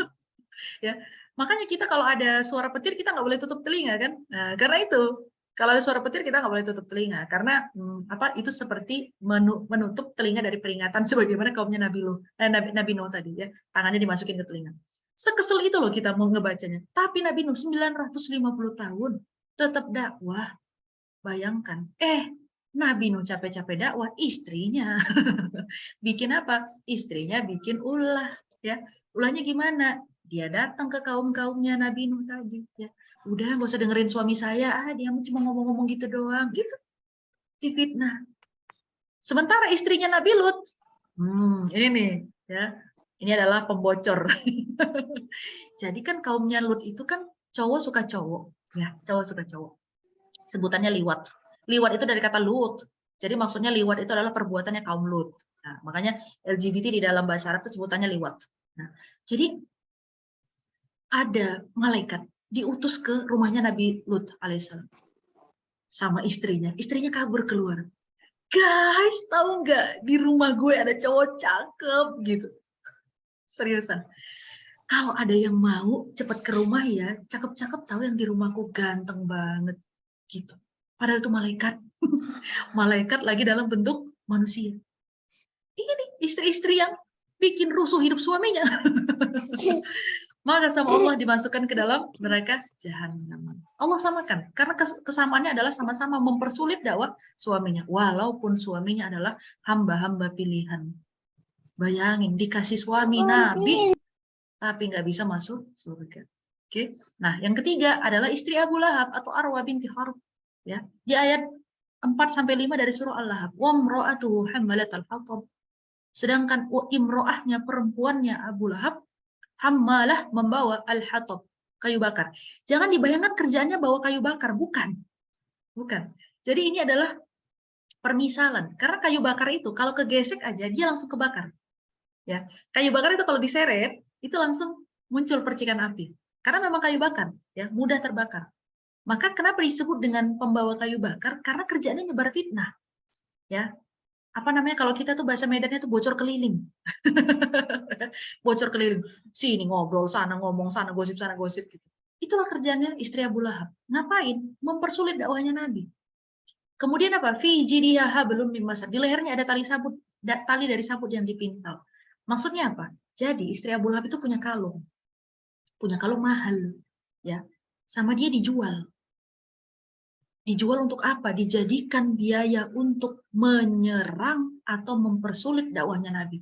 Ya. Makanya kita kalau ada suara petir kita nggak boleh tutup telinga kan. Nah, karena itu kalau ada suara petir kita nggak boleh tutup telinga karena apa itu seperti menutup telinga dari peringatan sebagaimana kaumnya Nabi Nuh tadi ya, tangannya dimasukin ke telinga. Sekesel itu loh kita mau ngebacanya. Tapi Nabi Nuh 950 tahun tetap dakwah. Bayangkan. Nabi Nuh capek-capek dakwah, istrinya bikin apa? Istrinya bikin ulah, ya. Ulahnya gimana? Dia datang ke kaum-kaumnya Nabi Nuh tadi, ya. Udah nggak usah dengerin suami saya, dia cuma ngomong-ngomong gitu doang, gitu. Difitnah. Sementara istrinya Nabi Lut, ini nih, ya. Ini adalah pembocor. Jadi kan kaumnya Lut itu kan cowok suka cowok, ya, cowok suka cowok. Sebutannya liwat. Liwat itu dari kata Lut. Jadi maksudnya liwat itu adalah perbuatannya kaum Lut. Nah, makanya LGBT di dalam bahasa Arab itu sebutannya liwat. Nah, jadi ada malaikat diutus ke rumahnya Nabi Lut alaihissalam sama istrinya. Istrinya kabur keluar. Guys, tahu nggak di rumah gue ada cowok cakep gitu. Seriusan. Kalau ada yang mau cepat ke rumah ya, cakep-cakep tahu yang di rumahku ganteng banget gitu. Padahal itu malaikat. Malaikat lagi dalam bentuk manusia. Ini nih istri-istri yang bikin rusuh hidup suaminya. Maka sama Allah dimasukkan ke dalam neraka jahanam. Allah samakan karena kesamaannya adalah sama-sama mempersulit dakwah suaminya walaupun suaminya adalah hamba-hamba pilihan. Bayangin dikasih suami nabi tapi nggak bisa masuk surga. Oke. Nah, yang ketiga adalah istri Abu Lahab atau Arwa binti Harb. Ya, di ayat 4 sampai 5 dari surah Al-Lahab. Wa imra'atuhu hammalatal hatab. Sedangkan imro'ahnya perempuannya Abu Lahab hammalah membawa al-hatab, kayu bakar. Jangan dibayangkan kerjaannya bawa kayu bakar, bukan. Bukan. Jadi ini adalah permisalan. Karena kayu bakar itu kalau kegesek aja dia langsung kebakar. Ya. Kayu bakar itu kalau diseret itu langsung muncul percikan api. Karena memang kayu bakar, ya, mudah terbakar. Maka kenapa disebut dengan pembawa kayu bakar? Karena kerjaannya nyebar fitnah. Ya, apa namanya kalau kita tuh bahasa Medannya tuh bocor keliling. Bocor keliling. Sini ngobrol, sana ngomong, sana gosip gitu. Itulah kerjaannya istri Abu Lahab. Ngapain? Mempersulit dakwahnya Nabi. Kemudian apa? Fi jidiha belum mimasad. Di lehernya ada tali dari sabut yang dipintal. Maksudnya apa? Jadi istri Abu Lahab itu punya kalung. Punya kalung mahal, ya. Sama dia dijual. Dijual untuk apa? Dijadikan biaya untuk menyerang atau mempersulit dakwahnya Nabi.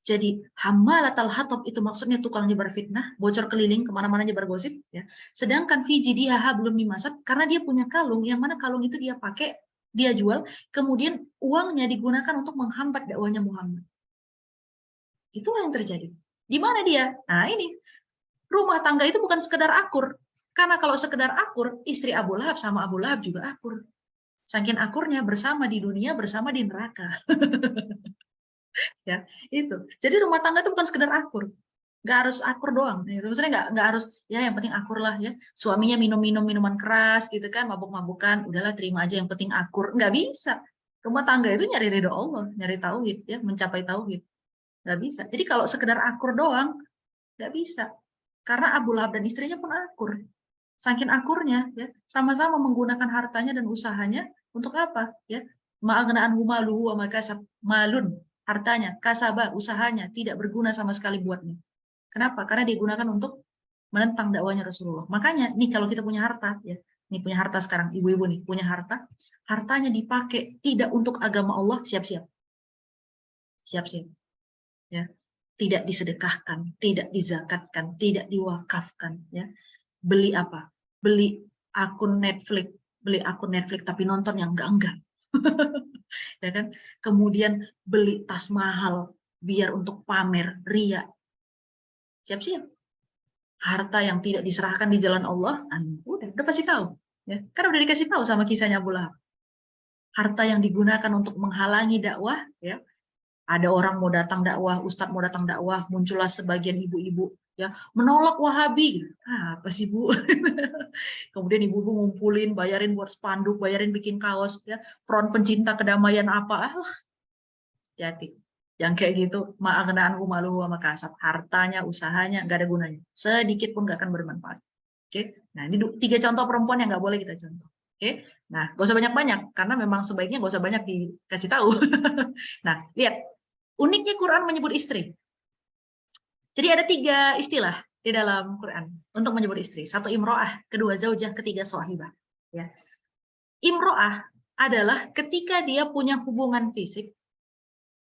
Jadi hammalatal hatab itu maksudnya tukang nyebar fitnah, bocor keliling kemana-mana nyebar gosip. Ya. Sedangkan fi jidiha belum mimasad karena dia punya kalung, yang mana kalung itu dia pakai, dia jual, kemudian uangnya digunakan untuk menghambat dakwahnya Muhammad. Itulah yang terjadi. Di mana dia? Nah ini, rumah tangga itu bukan sekedar akur. Karena kalau sekedar akur, istri Abu Lahab sama Abu Lahab juga akur. Saking akurnya bersama di dunia, bersama di neraka. Ya, itu. Jadi rumah tangga itu bukan sekedar akur. Nggak harus akur doang. Maksudnya nggak harus, ya yang penting akur lah ya. Suaminya minum-minum minuman keras gitu kan, mabuk-mabukan, udahlah terima aja yang penting akur. Nggak bisa. Rumah tangga itu nyari ridho Allah, nyari tauhid ya, mencapai tauhid. Nggak bisa. Jadi kalau sekedar akur doang, nggak bisa. Karena Abu Lahab dan istrinya pun akur. Saking akurnya, ya, sama-sama menggunakan hartanya dan usahanya untuk apa? Ya, ma'aghna'anhu maluhu wa makasab malun. hartanya, kasabah, usahanya tidak berguna sama sekali buatnya. Kenapa? Karena digunakan untuk menentang dakwahnya Rasulullah. Makanya nih kalau kita punya harta, ya, nih punya harta sekarang, ibu-ibu nih punya harta, hartanya dipakai tidak untuk agama Allah, siap-siap, siap-siap, ya, tidak disedekahkan, tidak dizakatkan, tidak diwakafkan, ya. Beli apa? Beli akun Netflix, tapi nonton yang enggak, ya kan? Kemudian beli tas mahal biar untuk pamer, ria, siap-siap. Harta yang tidak diserahkan di jalan Allah, udah pasti tahu, ya. Karena udah dikasih tahu sama kisahnya Abu Lahab. Harta yang digunakan untuk menghalangi dakwah, ya. Ada orang mau datang dakwah, ustadz mau datang dakwah, muncullah sebagian ibu-ibu, ya, menolak Wahabi. Apa sih, Bu? Kemudian ibu-ibu ngumpulin, bayarin buat spanduk, bayarin bikin kaos, ya, front pencinta kedamaian apa, hati-hati. Yang kayak gitu, ma'aghna'anhu maluhu wa makasab, hartanya, usahanya nggak ada gunanya, sedikit pun nggak akan bermanfaat. Oke, nah ini 3 contoh perempuan yang nggak boleh kita contoh. Oke, nah gak usah banyak-banyak karena memang sebaiknya gak usah banyak dikasih tahu. Nah, lihat uniknya Quran menyebut istri. Jadi ada 3 istilah di dalam Quran untuk menyebut istri. 1 imro'ah, kedua zaujah, ketiga sohibah. Ya. Imro'ah adalah ketika dia punya hubungan fisik,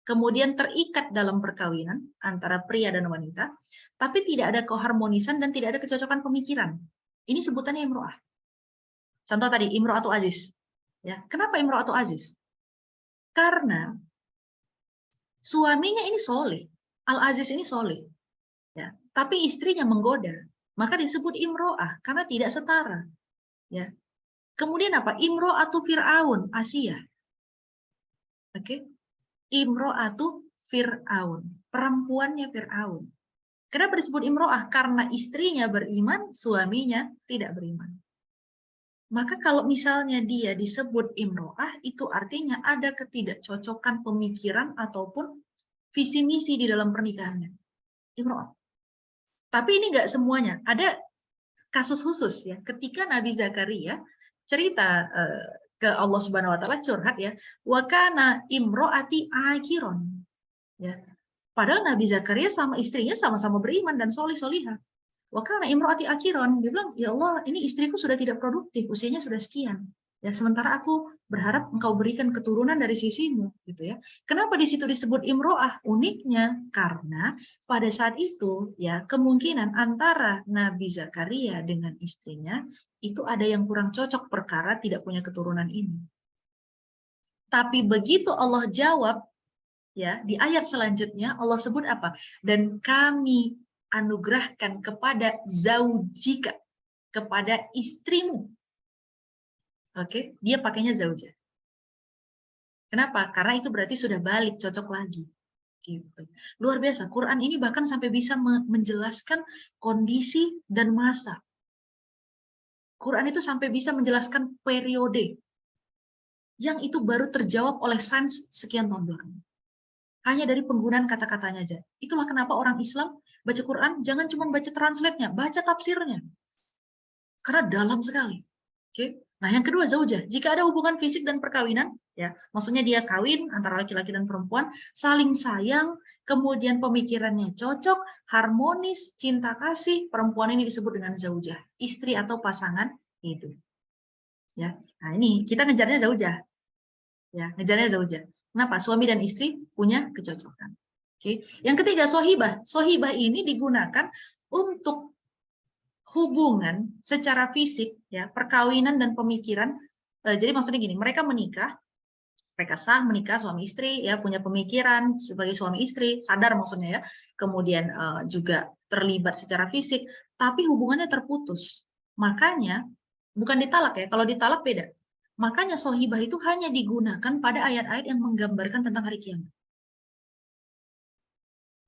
kemudian terikat dalam perkawinan antara pria dan wanita, tapi tidak ada keharmonisan dan tidak ada kecocokan pemikiran. Ini sebutannya imro'ah. Contoh tadi, imro'atu aziz. Ya. Kenapa imro'atu aziz? Karena suaminya ini soleh, Al-Aziz ini soleh. Ya, tapi istrinya menggoda, maka disebut imro'ah karena tidak setara. Ya. Kemudian apa? Imro'atu Fir'aun, Asia. Oke. Imro'atu Fir'aun, perempuannya Fir'aun. Kenapa disebut imro'ah? Karena istrinya beriman, suaminya tidak beriman. Maka kalau misalnya dia disebut imro'ah, itu artinya ada ketidakcocokan pemikiran ataupun visi misi di dalam pernikahannya. Imro'ah. Tapi ini nggak semuanya. Ada kasus khusus ya. Ketika Nabi Zakaria cerita ke Allah Subhanahu Wa Taala, curhat ya, wa kana imro'ati akiron. Ya. Padahal Nabi Zakaria sama istrinya sama-sama beriman dan solih-solihah. Wa kana imro'ati akiron. Dia bilang, ya Allah, ini istriku sudah tidak produktif, usianya sudah sekian. Ya, sementara aku berharap engkau berikan keturunan dari sisimu, gitu ya. Kenapa di situ disebut imro'ah? Uniknya karena pada saat itu ya kemungkinan antara Nabi Zakaria dengan istrinya itu ada yang kurang cocok perkara tidak punya keturunan ini. Tapi begitu Allah jawab ya di ayat selanjutnya Allah sebut apa? Dan kami anugerahkan kepada zaujika, kepada istrimu. Oke, dia pakainya zaujah. Kenapa? Karena itu berarti sudah balik, cocok lagi. Gitu. Luar biasa. Quran ini bahkan sampai bisa menjelaskan kondisi dan masa. Quran itu sampai bisa menjelaskan periode yang itu baru terjawab oleh sains sekian tahun belakangan. Hanya dari penggunaan kata-katanya aja. Itulah kenapa orang Islam baca Quran jangan cuma baca translate-nya, baca tafsirnya. Karena dalam sekali. Oke. Nah, yang kedua zaujah. Jika ada hubungan fisik dan perkawinan, ya, maksudnya dia kawin antara laki-laki dan perempuan, saling sayang, kemudian pemikirannya cocok, harmonis, cinta kasih, perempuan ini disebut dengan zaujah, istri atau pasangan hidup. Ya. Nah, ini kita ngejarnya zaujah. Ya, ngejarnya zaujah. Kenapa? Suami dan istri punya kecocokan. Oke. Yang ketiga sohibah. Sohibah ini digunakan untuk hubungan secara fisik, ya, perkawinan dan pemikiran. Jadi maksudnya gini, mereka menikah, mereka sah menikah suami istri, ya, punya pemikiran sebagai suami istri, sadar maksudnya ya, kemudian juga terlibat secara fisik, tapi hubungannya terputus. Makanya bukan ditalak ya, kalau ditalak beda. Makanya sohibah itu hanya digunakan pada ayat-ayat yang menggambarkan tentang hari kiamat.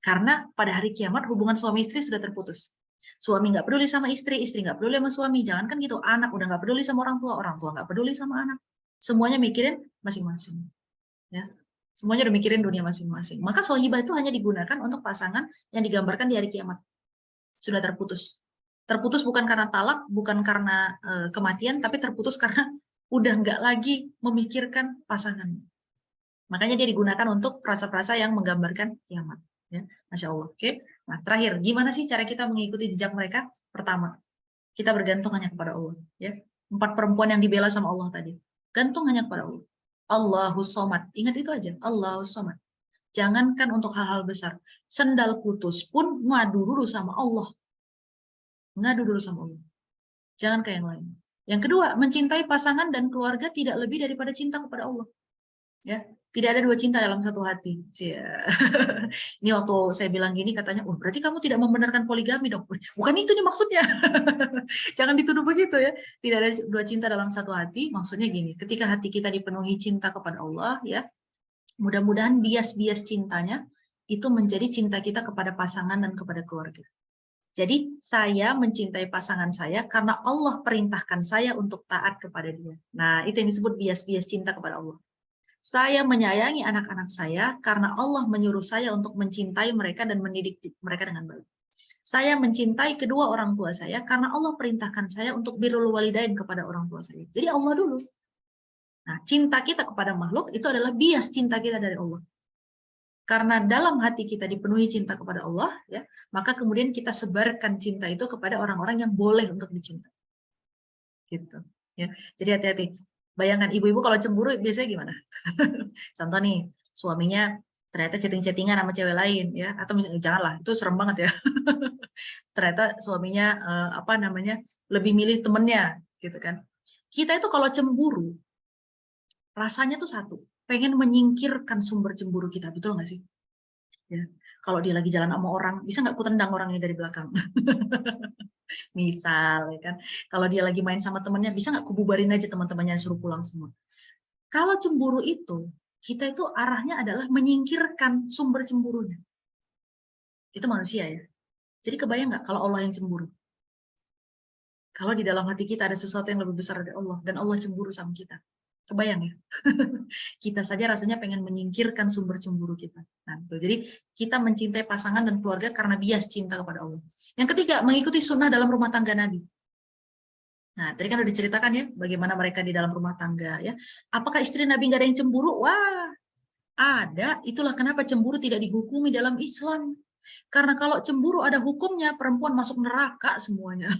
Karena pada hari kiamat hubungan suami istri sudah terputus. Suami nggak peduli sama istri, istri nggak peduli sama suami, jangan kan gitu. Anak udah nggak peduli sama orang tua nggak peduli sama anak. Semuanya mikirin masing-masing. Ya, semuanya udah mikirin dunia masing-masing. Maka sohibah itu hanya digunakan untuk pasangan yang digambarkan di hari kiamat. Sudah terputus. Terputus bukan karena talak, bukan karena kematian, tapi terputus karena udah nggak lagi memikirkan pasangan. Makanya dia digunakan untuk frasa-frasa yang menggambarkan kiamat. Ya, Masya Allah. Oke. Nah, terakhir, gimana sih cara kita mengikuti jejak mereka? Pertama, kita bergantung hanya kepada Allah. Ya, 4 perempuan yang dibela sama Allah tadi. Gantung hanya kepada Allah. Allahus Somad. Ingat itu aja. Allahus Somad. Jangankan untuk hal-hal besar. Sendal putus pun ngadu dulu sama Allah. Ngadu dulu sama Allah. Jangan ke yang lain. Yang kedua, mencintai pasangan dan keluarga tidak lebih daripada cinta kepada Allah. Ya, tidak ada 2 cinta dalam satu hati. Ini waktu saya bilang gini katanya, oh berarti kamu tidak membenarkan poligami dong. Bukan itu nih maksudnya. Jangan dituduh begitu ya. Tidak ada 2 cinta dalam satu hati. Maksudnya gini, ketika hati kita dipenuhi cinta kepada Allah, ya, mudah-mudahan bias-bias cintanya itu menjadi cinta kita kepada pasangan dan kepada keluarga. Jadi saya mencintai pasangan saya karena Allah perintahkan saya untuk taat kepada dia. Nah, itu yang disebut bias-bias cinta kepada Allah. Saya menyayangi anak-anak saya karena Allah menyuruh saya untuk mencintai mereka dan mendidik mereka dengan baik. Saya mencintai kedua orang tua saya karena Allah perintahkan saya untuk birrul walidain kepada orang tua saya. Jadi Allah dulu. Nah, cinta kita kepada makhluk itu adalah bias cinta kita dari Allah. Karena dalam hati kita dipenuhi cinta kepada Allah, ya, maka kemudian kita sebarkan cinta itu kepada orang-orang yang boleh untuk dicintai. Gitu. Ya. Jadi hati-hati. Bayangkan ibu-ibu kalau cemburu biasanya gimana? Contoh nih, suaminya ternyata chatting-chattingan sama cewek lain, ya, atau misalnya janganlah, itu serem banget ya. Ternyata suaminya lebih milih temennya, gitu kan. Kita itu kalau cemburu, rasanya tuh satu, pengen menyingkirkan sumber cemburu kita, betul nggak sih? Ya. Kalau dia lagi jalan sama orang, bisa nggak ku tendang orangnya dari belakang? Misal, ya kan. Kalau dia lagi main sama temennya, bisa nggak ku bubarin aja teman-temannya suruh pulang semua? Kalau cemburu itu, kita itu arahnya adalah menyingkirkan sumber cemburunya. Itu manusia ya. Jadi kebayang nggak kalau Allah yang cemburu? Kalau di dalam hati kita ada sesuatu yang lebih besar dari Allah, dan Allah cemburu sama kita. Kebayang ya? Kita saja rasanya pengen menyingkirkan sumber cemburu kita. Nah, itu. Jadi kita mencintai pasangan dan keluarga karena bias cinta kepada Allah. Yang ketiga, mengikuti sunnah dalam rumah tangga Nabi. Nah, tadi kan udah diceritakan ya, bagaimana mereka di dalam rumah tangga ya. Apakah istri Nabi nggak ada yang cemburu? Wah, ada. Itulah kenapa cemburu tidak dihukumi dalam Islam. Karena kalau cemburu ada hukumnya, perempuan masuk neraka semuanya.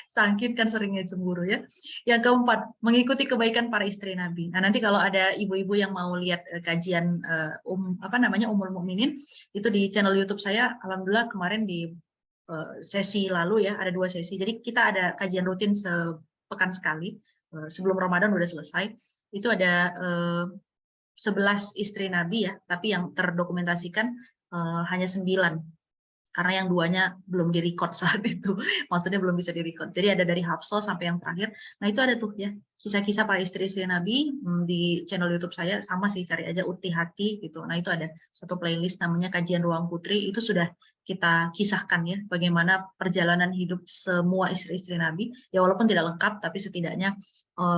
Saking kan seringnya cemburu ya. Yang keempat, mengikuti kebaikan para istri Nabi. Nah, nanti kalau ada ibu-ibu yang mau lihat kajian Ummul Mukminin itu di channel YouTube saya, alhamdulillah kemarin di sesi lalu ya, ada 2 sesi. Jadi kita ada kajian rutin sepekan sekali. Sebelum Ramadan udah selesai. Itu ada 11 istri Nabi ya, tapi yang terdokumentasikan hanya 9. Karena yang 2-nya belum direcord saat itu, maksudnya belum bisa direcord. Jadi ada dari Hafsah sampai yang terakhir. Nah itu ada tuh ya, kisah-kisah para istri-istri Nabi di channel YouTube saya, sama sih, cari aja Uti Hati gitu. Nah itu ada satu playlist namanya Kajian Ruang Putri, itu sudah kita kisahkan ya, bagaimana perjalanan hidup semua istri-istri Nabi. Ya walaupun tidak lengkap, tapi setidaknya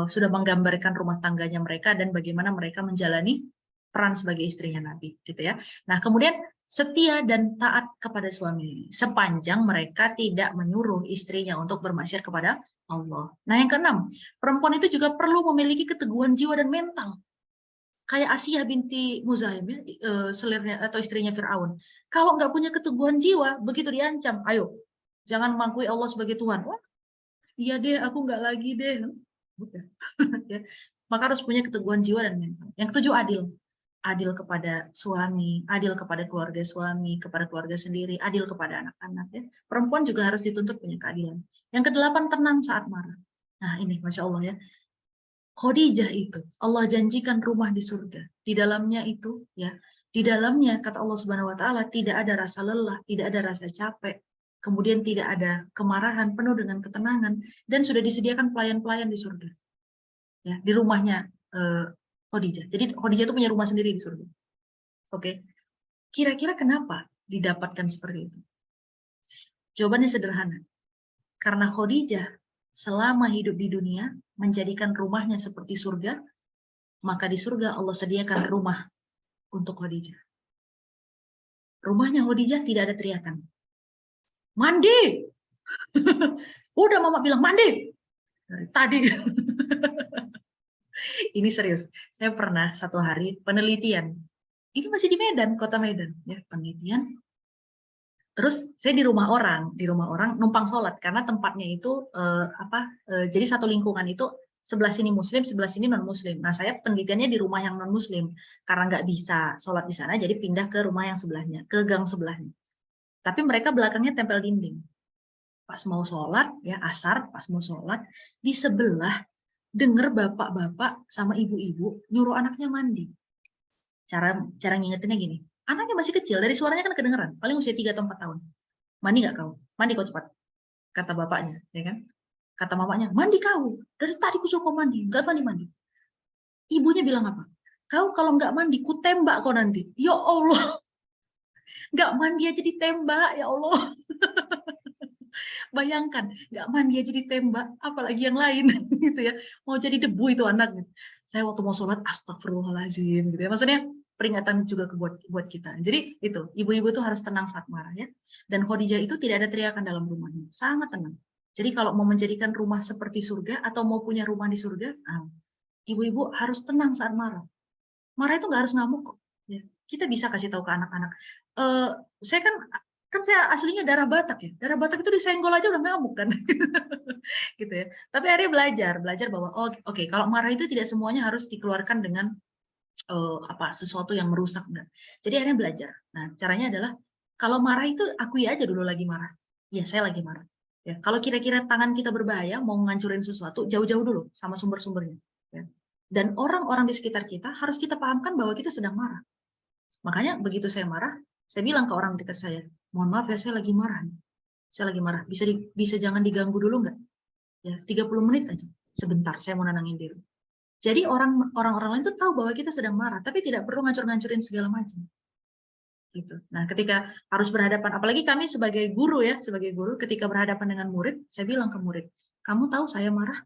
sudah menggambarkan rumah tangganya mereka dan bagaimana mereka menjalani peran sebagai istrinya Nabi gitu ya. Nah kemudian setia dan taat kepada suami sepanjang mereka tidak menyuruh istrinya untuk bermaksiat kepada Allah. Nah yang keenam, perempuan itu juga perlu memiliki keteguhan jiwa dan mental. Kayak Asiyah binti Muzaim ya, selirnya atau istrinya Firaun. Kalau nggak punya keteguhan jiwa, begitu diancam, ayo jangan mengakui Allah sebagai Tuhan. Wah, iya deh, aku nggak lagi deh. Ya. Maka harus punya keteguhan jiwa dan mental. Yang ketujuh, adil. Adil kepada suami, adil kepada keluarga suami, kepada keluarga sendiri, adil kepada anak-anak. Ya. Perempuan juga harus dituntut punya keadilan. Yang kedelapan, tenang saat marah. Nah ini, Masya Allah ya. Khadijah itu, Allah janjikan rumah di surga. Di dalamnya itu, ya, di dalamnya kata Allah Subhanahu Wa Taala tidak ada rasa lelah, tidak ada rasa capek, kemudian tidak ada kemarahan, penuh dengan ketenangan, dan sudah disediakan pelayan-pelayan di surga. Ya, di rumahnya Khadijah. Jadi Khadijah itu punya rumah sendiri di surga. Oke. Kira-kira kenapa didapatkan seperti itu? Jawabannya sederhana. Karena Khadijah selama hidup di dunia menjadikan rumahnya seperti surga, maka di surga Allah sediakan rumah untuk Khadijah. Rumahnya Khadijah tidak ada teriakan. Mandi! Udah mama bilang mandi! Dari tadi. Ini serius. Saya pernah satu hari penelitian. Ini masih di Medan, kota Medan, ya penelitian. Terus saya di rumah orang numpang sholat karena tempatnya itu jadi satu lingkungan itu sebelah sini Muslim, sebelah sini non Muslim. Nah saya penelitiannya di rumah yang non Muslim karena nggak bisa sholat di sana, jadi pindah ke rumah yang sebelahnya, ke gang sebelahnya. Tapi mereka belakangnya tempel dinding. Pas mau sholat, ya asar, pas mau sholat di sebelah denger bapak-bapak sama ibu-ibu nyuruh anaknya mandi. Cara ngingetinnya gini, anaknya masih kecil, dari suaranya kan kedengeran, paling usia 3 atau 4 tahun. Mandi nggak kau? Mandi kau cepat. Kata bapaknya, ya kan? Kata mamanya, mandi kau. Dari tadi kusuruh kau mandi, nggak mandi-mandi. Ibunya bilang apa? Kau kalau nggak mandi, ku tembak kau nanti. Ya Allah, nggak mandi aja ditembak, ya Allah. Bayangkan, nggak mandi aja ditembak, apalagi yang lain, gitu ya. Mau jadi debu itu anak. Saya waktu mau sholat, astagfirullahaladzim, gitu ya. Maksudnya peringatan juga buat kita. Jadi itu, ibu-ibu tuh harus tenang saat marah ya. Dan Khadijah itu tidak ada teriakan dalam rumahnya, sangat tenang. Jadi kalau mau menjadikan rumah seperti surga atau mau punya rumah di surga, ibu-ibu harus tenang saat marah. Marah itu nggak harus ngamuk kok. Ya. Kita bisa kasih tahu ke anak-anak. Saya kan saya aslinya darah Batak ya. Darah Batak itu disenggol aja udah ngamuk kan. Gitu ya. Tapi akhirnya belajar bahwa oke, kalau marah itu tidak semuanya harus dikeluarkan dengan sesuatu yang merusak enggak. Jadi akhirnya belajar. Nah, caranya adalah kalau marah itu akui aja dulu lagi marah. Ya, saya lagi marah. Ya, kalau kira-kira tangan kita berbahaya mau ngancurin sesuatu, jauh-jauh dulu sama sumber-sumbernya. Ya. Dan orang-orang di sekitar kita harus kita pahamkan bahwa kita sedang marah. Makanya begitu saya marah, saya bilang ke orang dekat saya, mohon maaf ya, saya lagi marah. Saya lagi marah. Bisa jangan diganggu dulu nggak? Ya, 30 menit aja. Sebentar, saya mau nenangin diri. Jadi orang-orang lain tuh tahu bahwa kita sedang marah, tapi tidak perlu ngancur-ngancurin segala macam. Gitu. Nah, ketika harus berhadapan, apalagi kami sebagai guru ya, ketika berhadapan dengan murid, saya bilang ke murid, kamu tahu saya marah?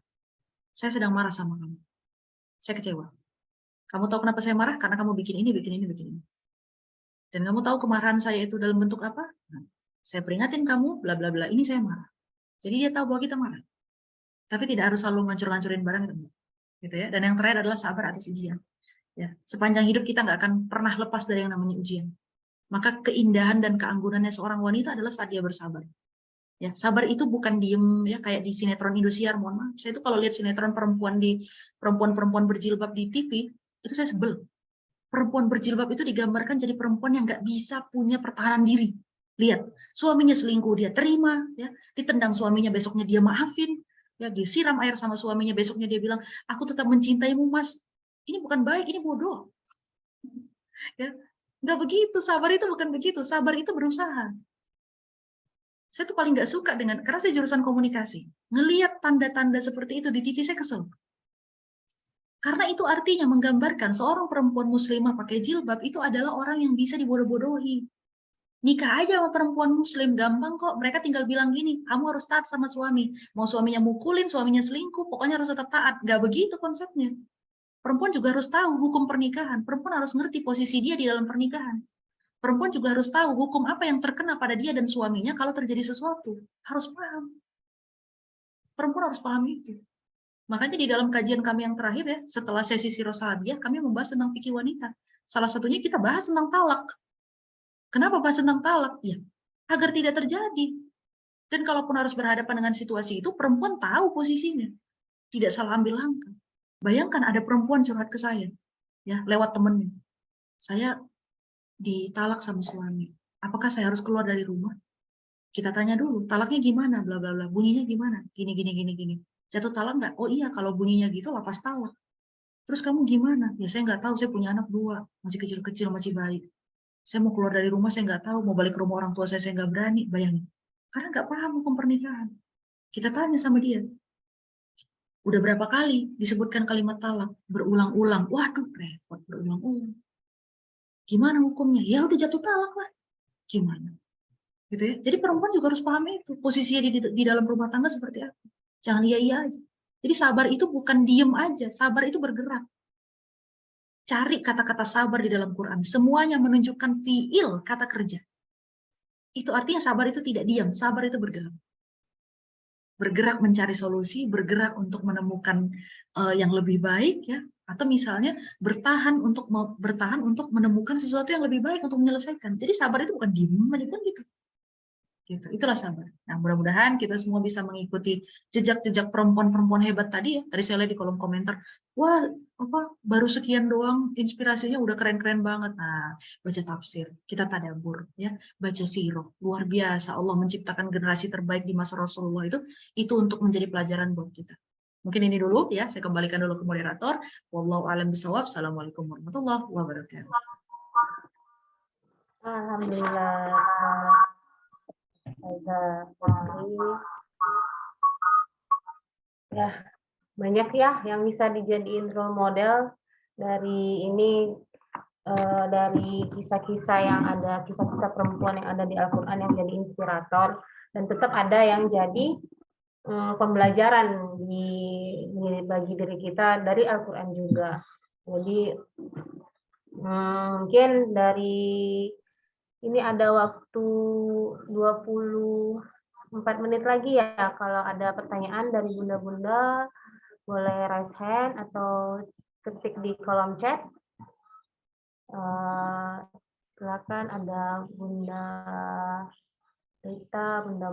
Saya sedang marah sama kamu. Saya kecewa. Kamu tahu kenapa saya marah? Karena kamu bikin ini, bikin ini, bikin ini. Dan kamu tahu kemarahan saya itu dalam bentuk apa? Nah, saya peringatin kamu, bla bla bla. Ini saya marah. Jadi dia tahu bahwa kita marah. Tapi tidak harus selalu ngancur-ngancurin barang gitu ya. Dan yang terakhir adalah sabar atas ujian. Ya, sepanjang hidup kita nggak akan pernah lepas dari yang namanya ujian. Maka keindahan dan keanggunannya seorang wanita adalah saat dia bersabar. Ya, sabar itu bukan diem ya kayak di sinetron Indosiar, mohon maaf. Saya itu kalau lihat sinetron perempuan berjilbab di TV, itu saya sebel. Perempuan berjilbab itu digambarkan jadi perempuan yang nggak bisa punya pertahanan diri. Lihat, suaminya selingkuh dia terima, ya, ditendang suaminya besoknya dia maafin, ya, disiram air sama suaminya besoknya dia bilang, aku tetap mencintaimu mas. Ini bukan baik, ini bodoh. Ya, nggak begitu, sabar itu bukan begitu, sabar itu berusaha. Saya tuh paling nggak suka karena saya jurusan komunikasi, ngelihat tanda-tanda seperti itu di TV saya kesel. Karena itu artinya menggambarkan seorang perempuan muslimah pakai jilbab itu adalah orang yang bisa dibodoh-bodohi. Nikah aja sama perempuan muslim, gampang kok. Mereka tinggal bilang gini, kamu harus taat sama suami. Mau suaminya mukulin, suaminya selingkuh, pokoknya harus tetap taat. Nggak begitu konsepnya. Perempuan juga harus tahu hukum pernikahan. Perempuan harus ngerti posisi dia di dalam pernikahan. Perempuan juga harus tahu hukum apa yang terkena pada dia dan suaminya kalau terjadi sesuatu. Harus paham. Perempuan harus paham itu. Makanya di dalam kajian kami yang terakhir ya, setelah sesi Sirosahabiah, kami membahas tentang fikih wanita. Salah satunya kita bahas tentang talak. Kenapa bahas tentang talak? Ya, agar tidak terjadi. Dan kalaupun harus berhadapan dengan situasi itu, perempuan tahu posisinya. Tidak salah ambil langkah. Bayangkan ada perempuan curhat ke saya, ya lewat temennya. Saya ditalak sama suami. Apakah saya harus keluar dari rumah? Kita tanya dulu, talaknya gimana? Bla bla bla. Bunyinya gimana? Gini gini gini gini. Jatuh talak nggak? Oh iya, kalau bunyinya gitu lafaz talak. Terus kamu gimana? Ya saya nggak tahu, saya punya anak 2, masih kecil-kecil, masih bayi. Saya mau keluar dari rumah, saya nggak tahu, mau balik ke rumah orang tua saya nggak berani, bayangin. Karena nggak paham hukum pernikahan. Kita tanya sama dia, udah berapa kali disebutkan kalimat talak? Berulang-ulang. Waduh, repot, berulang-ulang. Gimana hukumnya? Ya udah jatuh talak lah. Gimana? Gitu ya. Jadi perempuan juga harus paham itu, posisinya di dalam rumah tangga seperti apa. Jangan iya-iya aja. Jadi sabar itu bukan diem aja, sabar itu bergerak. Cari kata-kata sabar di dalam Quran. Semuanya menunjukkan fiil, kata kerja. Itu artinya sabar itu tidak diam, sabar itu bergerak. bergerak mencari solusi, bergerak untuk menemukan yang lebih baik ya, atau misalnya bertahan untuk menemukan sesuatu yang lebih baik untuk menyelesaikan. Jadi sabar itu bukan diem aja kan gitu. Gitu. Itulah sabar. Nah, mudah-mudahan kita semua bisa mengikuti jejak-jejak perempuan-perempuan hebat tadi ya. Tadi saya lihat di kolom komentar, wah, baru sekian doang inspirasinya udah keren-keren banget. Nah, baca tafsir, kita tadabbur ya, baca sirah. Luar biasa Allah menciptakan generasi terbaik di masa Rasulullah itu untuk menjadi pelajaran buat kita. Mungkin ini dulu ya, saya kembalikan dulu ke moderator. Wallahu a'lam bishawab. Assalamualaikum warahmatullahi wabarakatuh. Alhamdulillah. Ya, banyak ya yang bisa dijadiin role model dari ini, dari kisah-kisah yang ada, kisah-kisah perempuan yang ada di Al-Quran yang jadi inspirator, dan tetap ada yang jadi pembelajaran bagi diri kita dari Al-Quran juga. Jadi mungkin dari ini ada waktu 24 menit lagi ya. Kalau ada pertanyaan dari bunda-bunda, boleh raise hand atau ketik di kolom chat. Silakan, ada Bunda Rita, Bunda